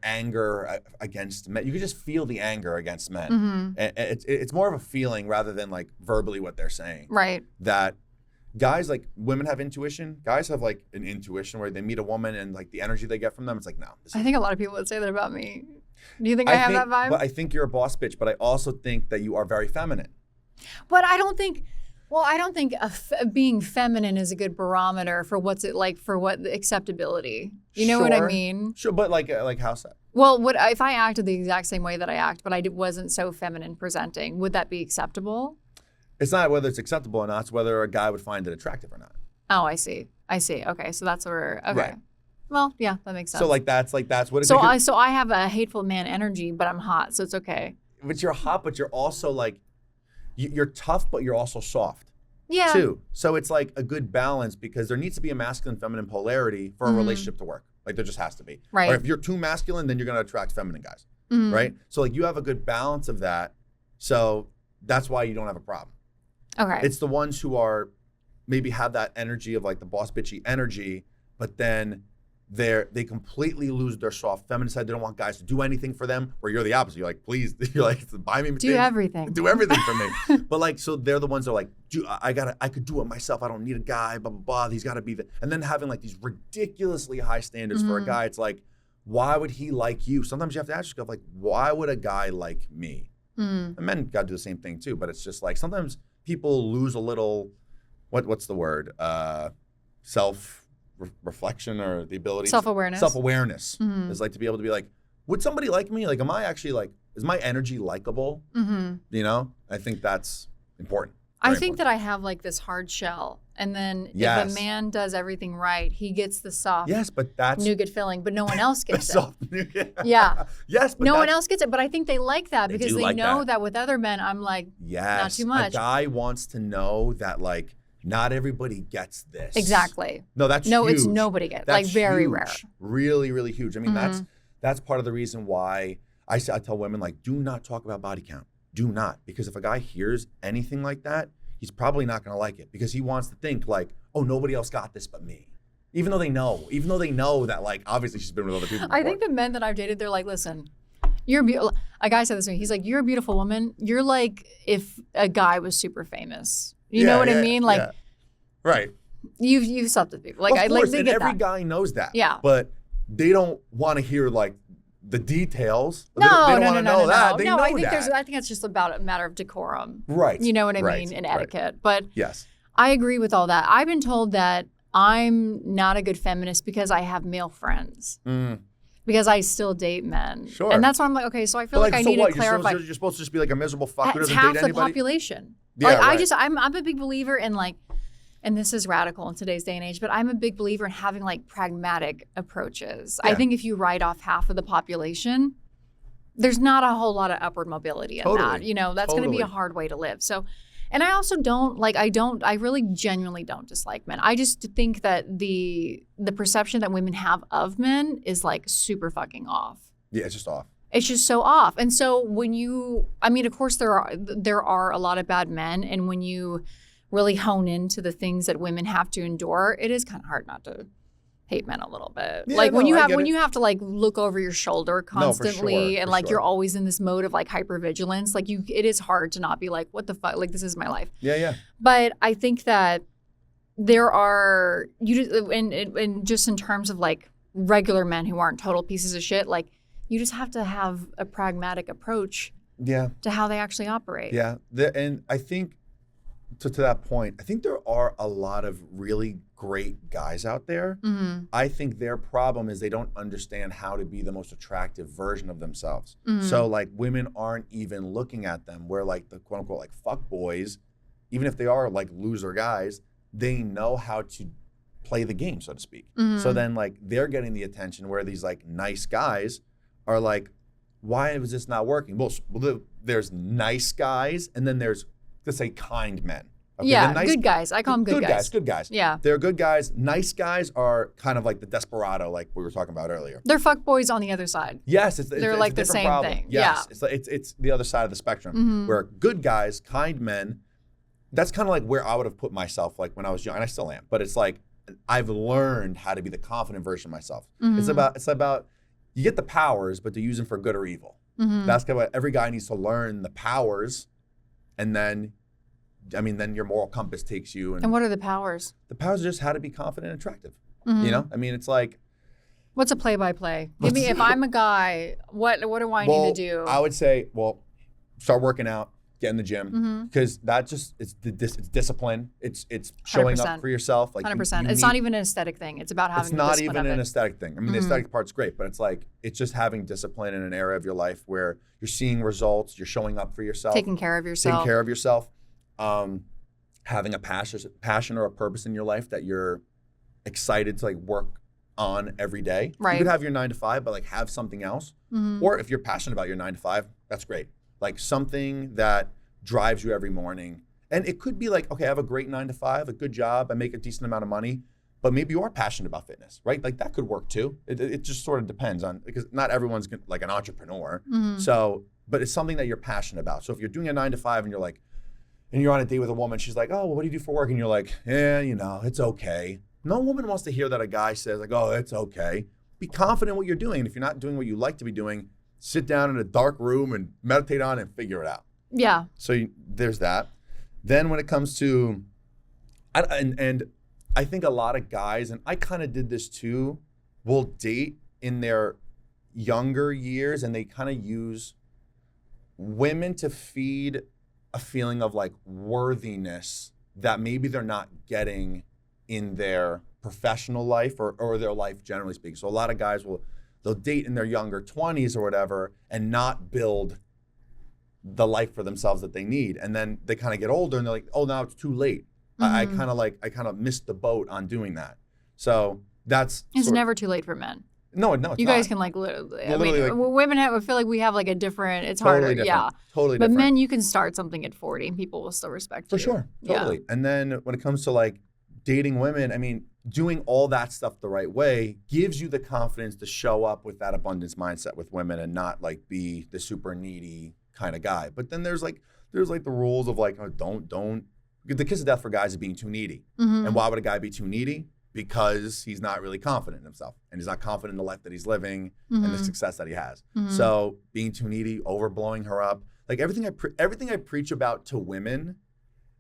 anger against men. You can just feel the anger against men. And it's more of a feeling rather than like verbally what they're saying. Right. That guys, like women have intuition. Guys have like an intuition where they meet a woman and like the energy they get from them, it's like, no. I think a lot of people would say that about me. Do you think I have that vibe? But I think you're a boss bitch, but I also think that you are very feminine. But I don't think being feminine is a good barometer for what's it like for what the acceptability. You know what I mean? Sure, but like how's that? Well, if I acted the exact same way that I act, but I wasn't so feminine presenting, would that be acceptable? It's not whether it's acceptable or not. It's whether a guy would find it attractive or not. Oh, I see. Okay, so that's where. Okay. Right. Well, yeah, that makes sense. So that's what it is. So I have a hateful man energy, but I'm hot, so it's okay. But you're hot, but you're also like, you're tough, but you're also soft. Yeah. Too. So it's like a good balance, because there needs to be a masculine feminine polarity for a relationship to work. Like there just has to be. Right. Or if you're too masculine, then you're going to attract feminine guys. right? So like you have a good balance of that. So that's why you don't have a problem. Okay. It's the ones who are maybe have that energy of like the boss bitchy energy, but then they completely lose their soft feminine side. They don't want guys to do anything for them, where you're the opposite. You're like, please, you're like, buy me do everything. Do everything for me. But like, so they're the ones that are like, I could do it myself. I don't need a guy, blah, blah, blah. He's got to be the, and then having like these ridiculously high standards for a guy. It's like, why would he like you? Sometimes you have to ask yourself, like, why would a guy like me? And men got to do the same thing too. But it's just like, sometimes people lose a little, what's the word? Self-reflection, or the ability. Self-awareness is like to be able to be like, would somebody like me? Like, am I actually like, is my energy likable? You know, I think that's important. I think that I have like this hard shell, and then if a man does everything right, he gets the soft, but that's nougat filling, but no one else gets it. Soft nougat. But no one else gets it. But I think they like that because they know that with other men, I'm like, not too much. A guy wants to know that like not everybody gets this. Exactly. No, that's huge. It's nobody gets. That's like very huge. Rare. Really, really huge. I mean, that's part of the reason why I tell women, like, do not talk about body count. Do not, because if a guy hears anything like that, he's probably not going to like it, because he wants to think like, oh, nobody else got this but me. Even though they know that, like, obviously she's been with other people before. I think the men that I've dated, they're like, listen, a guy said this to me. He's like, you're a beautiful woman. You're like if a guy was super famous. You know what I mean? Like, right. You've slept with people. Like, of course, they and get every that. guy knows that. Yeah. But they don't want to hear like the details. No, they don't want to know that. They know I think that. I think it's just about a matter of decorum. Right. You know what I mean? And etiquette. But yes, I agree with all that. I've been told that I'm not a good feminist because I have male friends. Because I still date men. Sure. And that's why I'm like, okay, so I feel like I need to clarify. You're supposed to just be like a miserable fuck who doesn't half date the anybody? Population. Yeah, like, I'm a big believer in like, and this is radical in today's day and age, but I'm a big believer in having like pragmatic approaches. I think if you write off half of the population, there's not a whole lot of upward mobility in that. You know, that's going to be a hard way to live. So, and I also I really genuinely don't dislike men. I just think that the perception that women have of men is like super fucking off. Yeah, it's just off. It's just so off. And so of course there are a lot of bad men, and when you really hone into the things that women have to endure, it is kind of hard not to hate men a little bit. Yeah, like when you have to like look over your shoulder constantly, and like you're always in this mode of like hypervigilance, like it is hard to not be like, what the fuck, like this is my life. Yeah. But I think that there are and just in terms of like regular men who aren't total pieces of shit, like you just have to have a pragmatic approach to how they actually operate. Yeah. And I think to that point, I think there are a lot of really great guys out there. I think their problem is they don't understand how to be the most attractive version of themselves. So like women aren't even looking at them, where like the quote unquote like fuck boys, even if they are like loser guys, they know how to play the game, so to speak. So then like they're getting the attention, where these like nice guys are like, why is this not working? Well, there's nice guys, and then there's, let's say, kind men. Okay, good guys. I call them good guys. Good guys. Yeah. They're good guys. Nice guys are kind of like the desperado, like we were talking about earlier. They're fuckboys on the other side. Yes. They're like the same problem. thing. Yes. Yeah. It's the other side of the spectrum, where good guys, kind men, that's kind of like where I would have put myself like when I was young, and I still am. But it's like I've learned how to be the confident version of myself. It's about you get the powers, but to use them for good or evil. That's kind of what every guy needs to learn, the powers, and then your moral compass takes you. And what are the powers? The powers are just how to be confident and attractive. You know, I mean, it's like, what's a play-by-play? Give me, if I'm a guy, what do I need to do? I would say, start working out, get in the gym, because that just it's discipline. It's showing 100%. Up for yourself. Like 100%. It's not even an aesthetic thing. It's about having. It's not even an aesthetic thing. I mean, the aesthetic part's great, but it's like it's just having discipline in an area of your life where you're seeing results. You're showing up for yourself. Taking care of yourself. Having a passion or a purpose in your life that you're excited to like work on every day. Right. You could have your 9 to 5, but like have something else. Or if you're passionate about your 9 to 5, that's great. Like something that drives you every morning. And it could be like, okay, I have a great 9 to 5, a good job, I make a decent amount of money, but maybe you are passionate about fitness, right? Like that could work too. It just sort of depends on, because not everyone's like an entrepreneur. So, but it's something that you're passionate about. So if you're doing a 9 to 5 and you're like, and you're on a date with a woman, she's like, oh, well, what do you do for work? And you're like, yeah, it's okay. No woman wants to hear that a guy says like, oh, it's okay. Be confident in what you're doing. And if you're not doing what you like to be doing, sit down in a dark room and meditate on it and figure it out. Yeah. So there's that. Then when it comes to, and I think a lot of guys, and I kind of did this too, will date in their younger years, and they kind of use women to feed a feeling of like worthiness that maybe they're not getting in their professional life or their life generally speaking. So a lot of guys they'll date in their younger 20s or whatever and not build the life for themselves that they need. And then they kind of get older and they're like, oh, now it's too late. I kind of missed the boat on doing that. So it's never too late for men. No, it's you not. guys can like literally. I mean, women I feel like we have like a different. It's totally harder, different. Yeah, totally. But different. men, you can start something at 40, and people will still respect you. For sure, totally. Yeah. And then when it comes to like dating women, I mean, doing all that stuff the right way gives you the confidence to show up with that abundance mindset with women and not like be the super needy kind of guy. But then there's like the rules of like, oh, don't. The kiss of death for guys is being too needy. And why would a guy be too needy? Because he's not really confident in himself and he's not confident in the life that he's living and the success that he has. So being too needy, overblowing her up, like everything I preach about to women,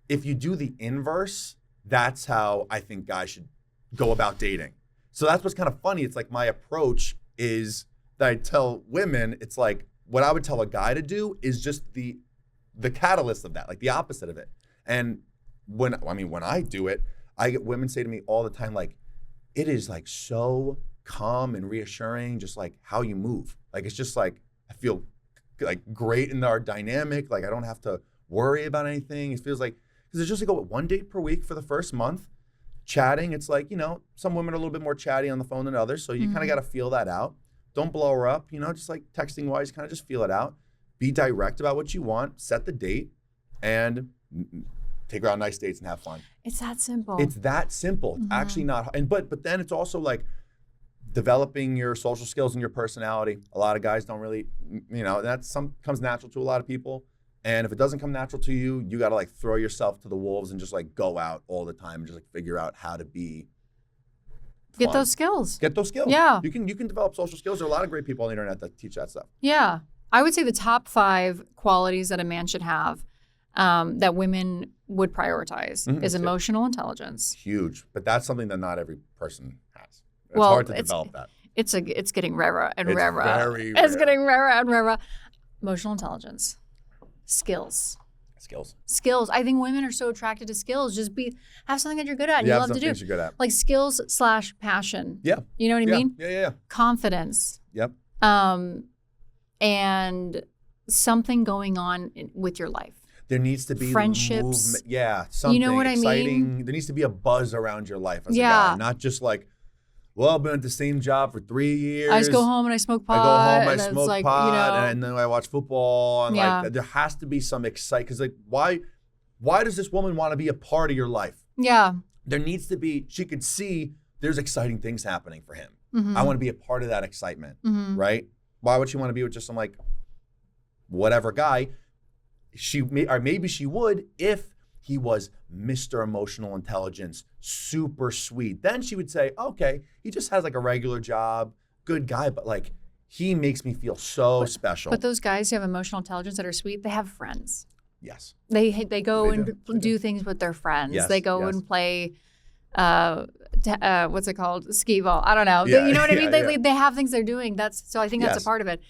if you do the inverse, that's how I think guys should go about dating. So that's what's kind of funny. It's like my approach is that I tell women, it's like what I would tell a guy to do is just the catalyst of that, like the opposite of it. And when I do it, I get women say to me all the time, like, it is like so calm and reassuring, just like how you move. Like, it's just like, I feel like great in our dynamic. Like, I don't have to worry about anything. It feels like, because it's just like one date per week for the first month, chatting. It's like, some women are a little bit more chatty on the phone than others. So you kind of got to feel that out. Don't blow her up, just like texting wise, kind of just feel it out. Be direct about what you want, set the date, and take her on nice dates and have fun. It's that simple. It's actually not, but then it's also like developing your social skills and your personality. A lot of guys don't really, comes natural to a lot of people. And if it doesn't come natural to you, you got to like throw yourself to the wolves and just like go out all the time and just like figure out how to be fun. Get those skills. Yeah. You can develop social skills. There are a lot of great people on the internet that teach that stuff. Yeah. I would say the top 5 qualities that a man should have that women would prioritize is emotional intelligence. Huge, but that's something that not every person has. It's hard to develop that. It's getting rarer and rarer. Very it's rare. Getting rarer and rarer. Emotional intelligence, skills. I think women are so attracted to skills. Just have something that you're good at and you love to do. You're good at. Like skills / passion. Yeah. You know what I mean? Yeah. Confidence. Yep. And something going on with your life. There needs to be friendships. Movement. Yeah, something exciting. There needs to be a buzz around your life as a guy, not just like, well, I've been at the same job for 3 years. I just go home and I smoke pot. I smoke pot, and then I watch football. And like, there has to be some excitement. Because like, why does this woman want to be a part of your life? Yeah. There needs to be. She could see there's exciting things happening for him. I want to be a part of that excitement, right? Why would she want to be with just some like whatever guy? Maybe she would if he was Mr. Emotional Intelligence, super sweet. Then she would say, okay, he just has like a regular job, good guy, but like he makes me feel so special. But those guys who have emotional intelligence that are sweet, they have friends. Yes. They go and do things with their friends. Yes, they go and play, what's it called? Skee ball. I don't know. Yeah, you know what I mean? They have things they're doing. So I think that's a part of it.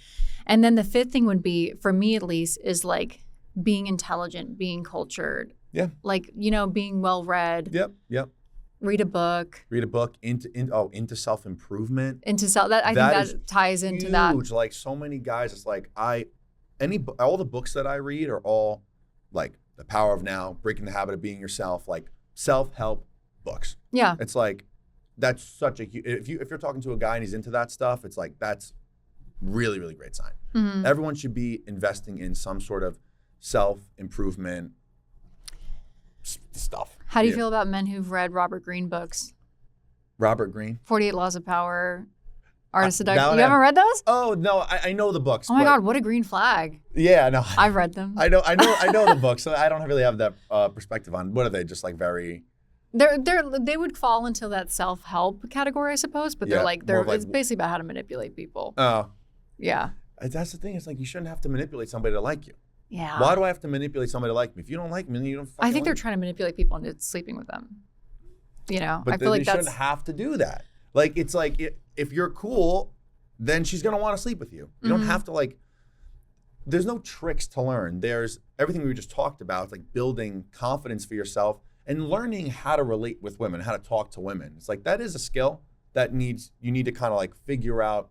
And then the 5th thing would be, for me at least, is like being intelligent, being cultured. Yeah. Like, being well-read. Yep. Read a book. Into self-improvement. I think that ties into that. Huge. Like so many guys, it's like all the books that I read are all like The Power of Now, Breaking the Habit of Being Yourself, like self-help books. Yeah. It's like, that's such a huge, if you're talking to a guy and he's into that stuff, it's like, that's really, really great sign. Everyone should be investing in some sort of self-improvement stuff. How do you feel about men who've read Robert Greene books? Robert Greene. 48 Laws of Power. Art of Seduction. Now You haven't read those? Oh no, I know the books. Oh my God, what a green flag. Yeah, no. I've read them. I know the books, so I don't really have that perspective on. What are they? Just like very. They would fall into that self-help category, I suppose, but it's basically about how to manipulate people. Oh. Yeah. That's the thing. It's like you shouldn't have to manipulate somebody to like you. Yeah. Why do I have to manipulate somebody to like me? If you don't like me, then you don't fucking I think they're like trying to manipulate people into sleeping with them. You know, but I feel like you that's... shouldn't have to do that. Like, it's like, if you're cool, then she's going to want to sleep with you. You don't have to, like, there's no tricks to learn. There's everything we just talked about, like building confidence for yourself and learning how to relate with women, how to talk to women. It's like, that is a skill that you need to kind of like figure out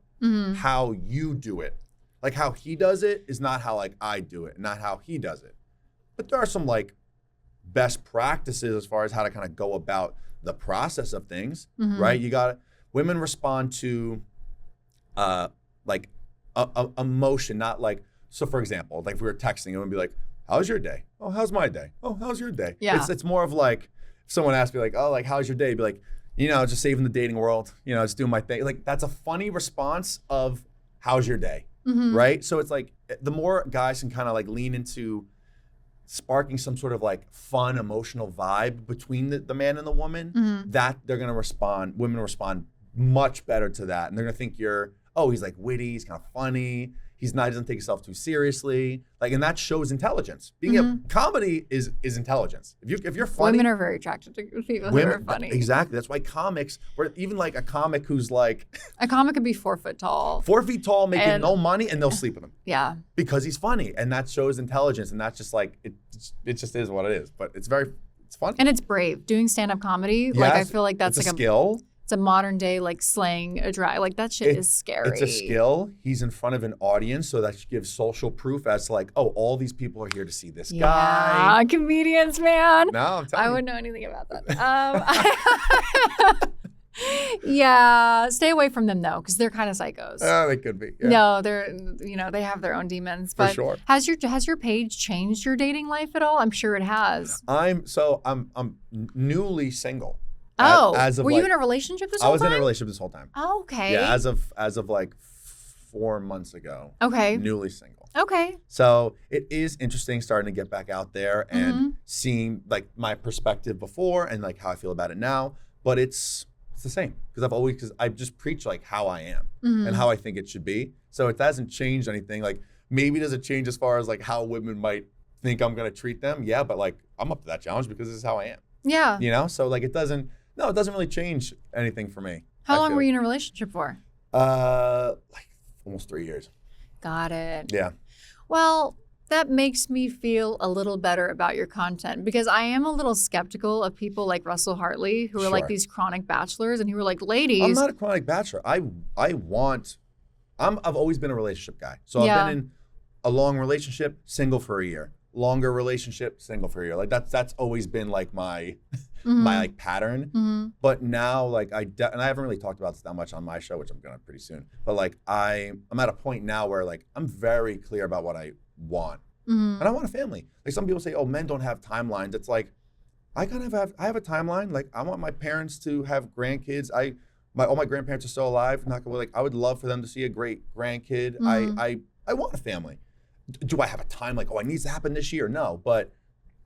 how you do it. Like how he does it is not how like I do it, not how he does it. But there are some like best practices as far as how to kind of go about the process of things, right? Women respond to like a emotion, not like, so for example, like if we were texting, it would be like, how's your day? Oh, how's my day? Oh, how's your day? Yeah. It's more of like, if someone asked me like, oh, like, how's your day? Be like, you know, just saving the dating world, you know, just doing my thing. Like, that's a funny response of how's your day, right? So it's like, the more guys can kind of like lean into sparking some sort of like fun, emotional vibe between the man and the woman, that they're going to women respond much better to that. And they're going to think he's like witty, he's kind of funny. He doesn't take himself too seriously. Like, and that shows intelligence. Comedy is intelligence. If you're funny. Women are very attracted to people who are funny. Exactly. That's why comics, or even like a comic who's like. A comic could be 4 foot tall. 4 feet tall, making no money, and they'll sleep with him. Yeah. Because he's funny. And that shows intelligence. And that's just like, it just is what it is. But it's fun. And it's brave. Doing stand-up comedy, yes, like I feel like that's like a skill. It's a modern day like slaying a drag. Like that shit is scary. It's a skill. He's in front of an audience, so that gives social proof as to like, oh, all these people are here to see this guy. Comedians, man. No, I'm telling you. I wouldn't know anything about that. Yeah, stay away from them though, because they're kind of psychos. They could be. Yeah. No, they have their own demons. But for sure. Has your page changed your dating life at all? I'm sure it has. I'm newly single. Oh, as of were you in a relationship this whole time? I was in a relationship this whole time. Oh, okay. Yeah, as of like 4 months ago. Okay. Newly single. Okay. So it is interesting starting to get back out there and seeing like my perspective before and like how I feel about it now. But it's the same because I just preach like how I am and how I think it should be. So it hasn't changed anything. Like maybe does it change as far as like how women might think I'm gonna treat them? Yeah, but like I'm up to that challenge because this is how I am. Yeah. You know, so like it doesn't really change anything for me. How long were you in a relationship for? Like almost 3 years. Got it. Yeah. Well, that makes me feel a little better about your content because I am a little skeptical of people like Russell Hartley who are like these chronic bachelors and who are like, ladies. I'm not a chronic bachelor. I've always been a relationship guy. So I've been in a long relationship, single for a year. Longer relationship, single for a year. Like that's always been like my my like pattern. But now like and I haven't really talked about this that much on my show, which I'm gonna pretty soon. But like I'm at a point now where like I'm very clear about what I want, and I want a family. Like some people say, oh, men don't have timelines. It's like I have a timeline. Like I want my parents to have grandkids. All my grandparents are still alive. Not gonna like I would love for them to see a great grandkid. I want a family. Do I have a time like, oh, it needs to happen this year? No, but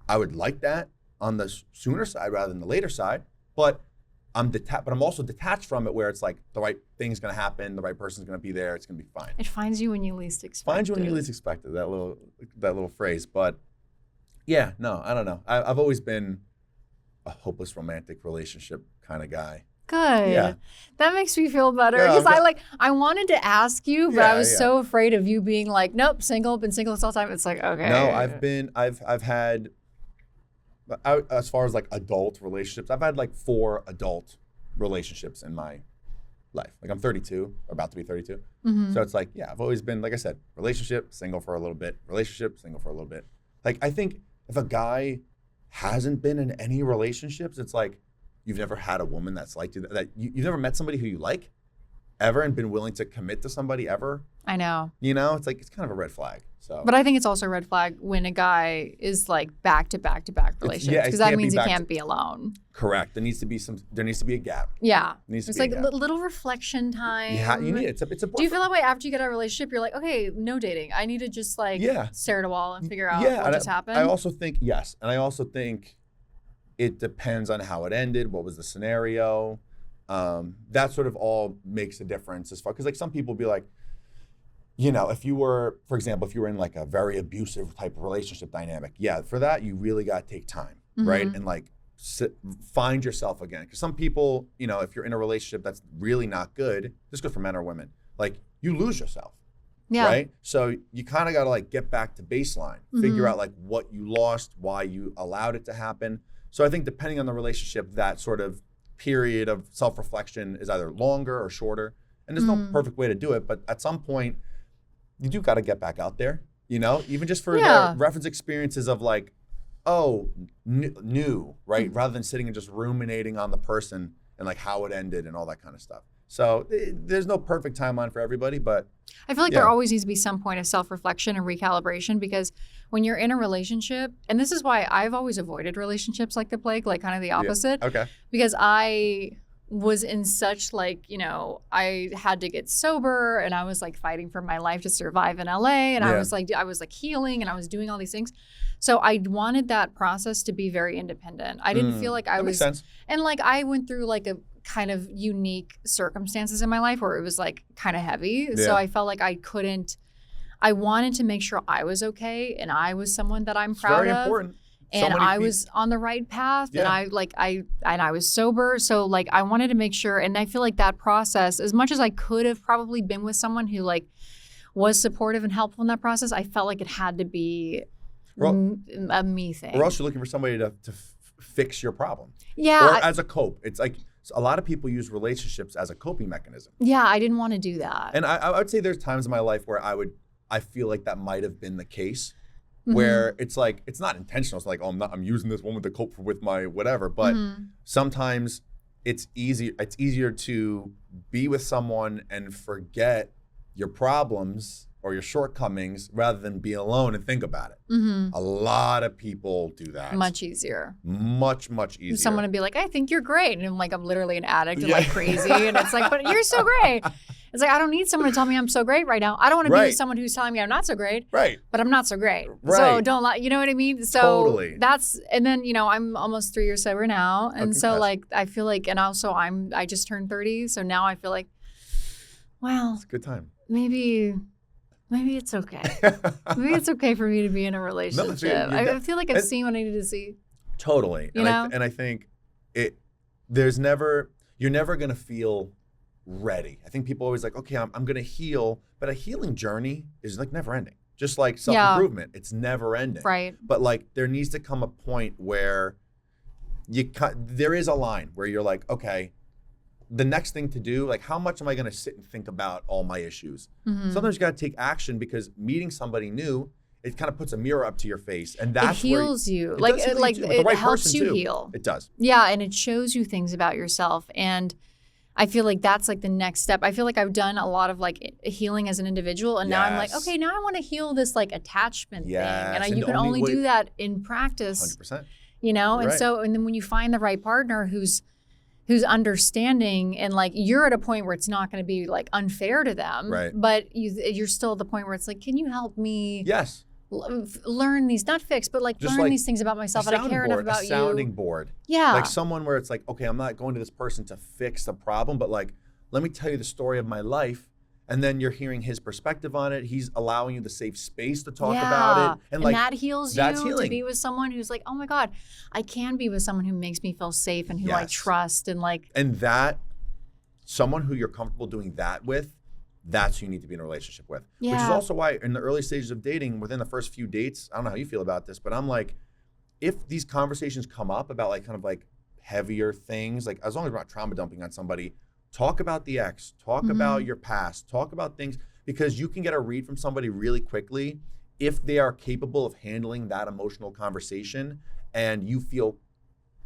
I would like that on the sooner side rather than the later side. But I'm also detached from it where it's like the right thing's gonna happen, the right person's gonna be there, it's gonna be fine. It finds you when you least expect it. Finds you when you least expect it, that little phrase. But yeah, no, I don't know. I've always been a hopeless romantic relationship kind of guy. Good. Yeah. That makes me feel better because I wanted to ask you, but I was so afraid of you being like, nope, single, been single this whole time. It's like, okay. No, I've had, as far as like adult relationships, I've had like 4 adult relationships in my life. Like I'm 32, about to be 32. So it's like, yeah, I've always been, like I said, relationship, single for a little bit, relationship, single for a little bit. Like I think if a guy hasn't been in any relationships, it's like, you've never had a woman that's like you, that you've never met somebody who you like ever and been willing to commit to somebody ever. I know. You know, it's like, it's kind of a red flag. So, but I think it's also a red flag when a guy is like back to back to back relationships, because that means he can't be alone. Correct. There needs to be a gap. Yeah. It's like little reflection time. Yeah, you need it. It's important. Do you feel that way after you get out of a relationship? You're like, okay, no dating. I need to just like stare at a wall and figure out what just happened. I also think, yes. And I also think it depends on how it ended. What was the scenario? That sort of all makes a difference as far, because like some people be like, you know, if you were, for example, if you were in like a very abusive type of relationship dynamic, for that, you really got to take time, right? And like find yourself again. Because some people, you know, if you're in a relationship that's really not good, this goes for men or women, like you lose yourself, right? So you kind of got to like get back to baseline, figure out like what you lost, why you allowed it to happen. So I think depending on the relationship, that sort of period of self-reflection is either longer or shorter. And there's no perfect way to do it, but at some point, you do got to get back out there, you know, even just for the reference experiences of like, new, right? Rather than sitting and just ruminating on the person and like how it ended and all that kind of stuff. So there's no perfect timeline for everybody, but I feel like there always needs to be some point of self-reflection and recalibration, because when you're in a relationship, and this is why I've always avoided relationships like the plague, like kind of the opposite. Okay. Because I was in such like, you know, I had to get sober and I was like fighting for my life to survive in LA, and I was like healing and I was doing all these things. So I wanted that process to be very independent. I didn't feel like I was, makes sense. And like I went through like a kind of unique circumstances in my life where it was like kind of heavy. So I felt like I wanted to make sure I was okay and I was someone that I'm proud of. Very important. And I was on the right path, and I was sober. So like I wanted to make sure, and I feel like that process, as much as I could have probably been with someone who like was supportive and helpful in that process, I felt like it had to be a me thing. Or else you're looking for somebody to fix your problem. Yeah. Or as a cope. It's like a lot of people use relationships as a coping mechanism. Yeah, I didn't want to do that. And I would say there's times in my life where I feel like that might have been the case. Where it's like, it's not intentional. It's like, I'm using this woman to cope with my whatever. But sometimes it's easier to be with someone and forget your problems or your shortcomings rather than be alone and think about it. A lot of people do that. Much easier. Much easier. Someone would be like, I think you're great. And I'm like, I'm literally an addict and like crazy. And it's like, but you're so great. It's like, I don't need someone to tell me I'm so great right now. I don't want to be with someone who's telling me I'm not so great. Right. But I'm not so great. Right. So don't lie. You know what I mean? So totally. And then, you know, I'm almost 3 years sober now. And so like, I feel like, and also I just turned 30. So now I feel like, well, it's a good time. Maybe it's okay. Maybe it's okay for me to be in a relationship. I feel like I've seen what I need to see. Totally. You know? And I think you're never going to feel ready. I think people always like, okay, I'm going to heal, but a healing journey is like never ending. Just like self-improvement, it's never ending. Right. But like there needs to come a point where there is a line where you're like, okay, the next thing to do, like how much am I going to sit and think about all my issues? Sometimes you got to take action, because meeting somebody new, it kind of puts a mirror up to your face, and that's it heals you. It helps you heal. It does. Yeah, and it shows you things about yourself, and I feel like that's like the next step. I feel like I've done a lot of like healing as an individual, and now I'm like, okay, now I want to heal this like attachment thing, and you can only do that in practice. 100%. You know, and and then when you find the right partner who's understanding, and like you're at a point where it's not going to be like unfair to them, right? But you're still at the point where it's like, can you help me? Yes. Learn these, not fix, but like just learn like these things about myself, and I care enough about you. A sounding board. Yeah. Like someone where it's like, okay, I'm not going to this person to fix the problem, but like, let me tell you the story of my life. And then you're hearing his perspective on it. He's allowing you the safe space to talk about it. And like, that heals you to be with someone who's like, oh my God, I can be with someone who makes me feel safe and who I trust, and like. And that, someone who you're comfortable doing that with, that's who you need to be in a relationship with. Yeah. Which is also why in the early stages of dating, within the first few dates, I don't know how you feel about this, but I'm like, if these conversations come up about like kind of like heavier things, like as long as we're not trauma dumping on somebody, talk about the ex, talk about your past, talk about things, because you can get a read from somebody really quickly if they are capable of handling that emotional conversation and you feel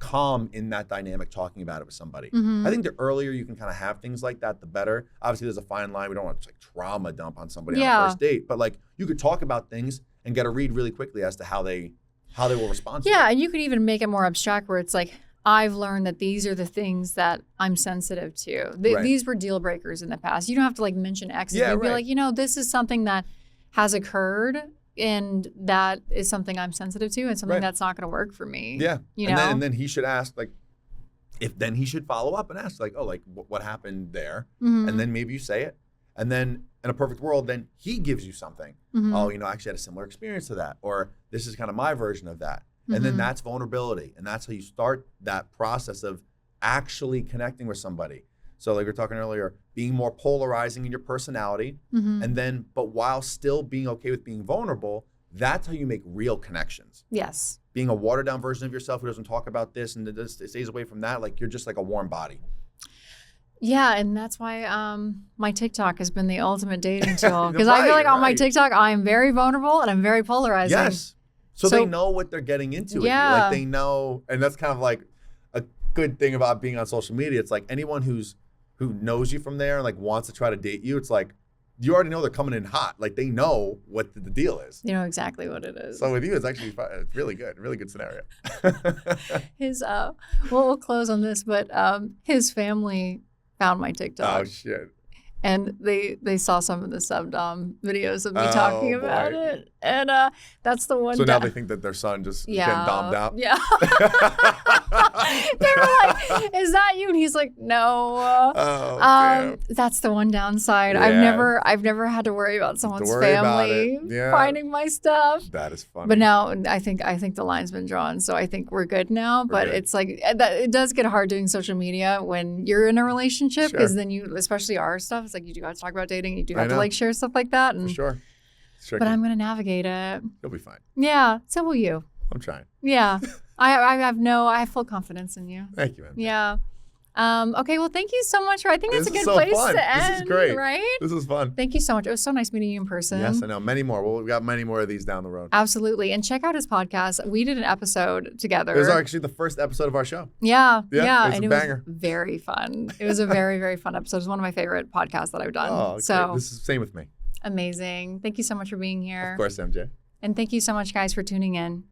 calm in that dynamic talking about it with somebody. Mm-hmm. I think the earlier you can kind of have things like that, the better. Obviously, there's a fine line. We don't want to like trauma dump on somebody on a first date, but like you could talk about things and get a read really quickly as to how they will respond to it. Yeah, and you could even make it more abstract where it's like, I've learned that these are the things that I'm sensitive to. These were deal breakers in the past. You don't have to like mention exes. You'd be like, this is something that has occurred and that is something I'm sensitive to and something that's not going to work for me. Yeah. You know? And then he should ask like, then he should follow up and ask like, oh, like what happened there? Mm-hmm. And then maybe you say it. And then in a perfect world, then he gives you something. Mm-hmm. Oh, I actually had a similar experience to that. Or this is kind of my version of that. And then that's vulnerability. And that's how you start that process of actually connecting with somebody. So like we were talking earlier, being more polarizing in your personality. And then, but while still being okay with being vulnerable, that's how you make real connections. Yes. Being a watered down version of yourself who doesn't talk about this and stays away from that, like you're just like a warm body. Yeah, and that's why my TikTok has been the ultimate dating tool. Because I feel like on my TikTok, I am very vulnerable and I'm very polarizing. Yes. So they know what they're getting into. Yeah. Like they know, and that's kind of like a good thing about being on social media. It's like anyone who knows you from there and like wants to try to date you, it's like you already know they're coming in hot. Like they know what the deal is. You know exactly what it is. So with you, it's actually it's really good scenario. We'll close on this, but his family found my TikTok. Oh shit. And they saw some of the sub-dom videos of me talking about it. And that's the one. So now they think that their son just is getting dommed out? Yeah. They were like, is that you? And he's like, no. Damn. That's the one downside. Yeah. I've never had to worry about someone's family finding my stuff. That is funny. But now I think the line's been drawn. So I think we're good now. But it's like, it does get hard doing social media when you're in a relationship because then you, especially our stuff, it's like you do have to talk about dating. You do have to like share stuff like that. And, for sure. But I'm going to navigate it. You'll be fine. Yeah. So will you. I'm trying. Yeah. I have full confidence in you. Thank you, man. Yeah. Okay. Well, thank you so much. I think it's a good place to end. This is great. Right? This is fun. Thank you so much. It was so nice meeting you in person. Yes, I know. Many more. Well, we've got many more of these down the road. Absolutely. And check out his podcast. We did an episode together. It was actually the first episode of our show. Yeah. It was and a banger. Was very fun. It was a very, very fun episode. It was one of my favorite podcasts that I've done. Oh, so great. This is the same with me. Amazing. Thank you so much for being here. Of course, MJ. And thank you so much, guys, for tuning in.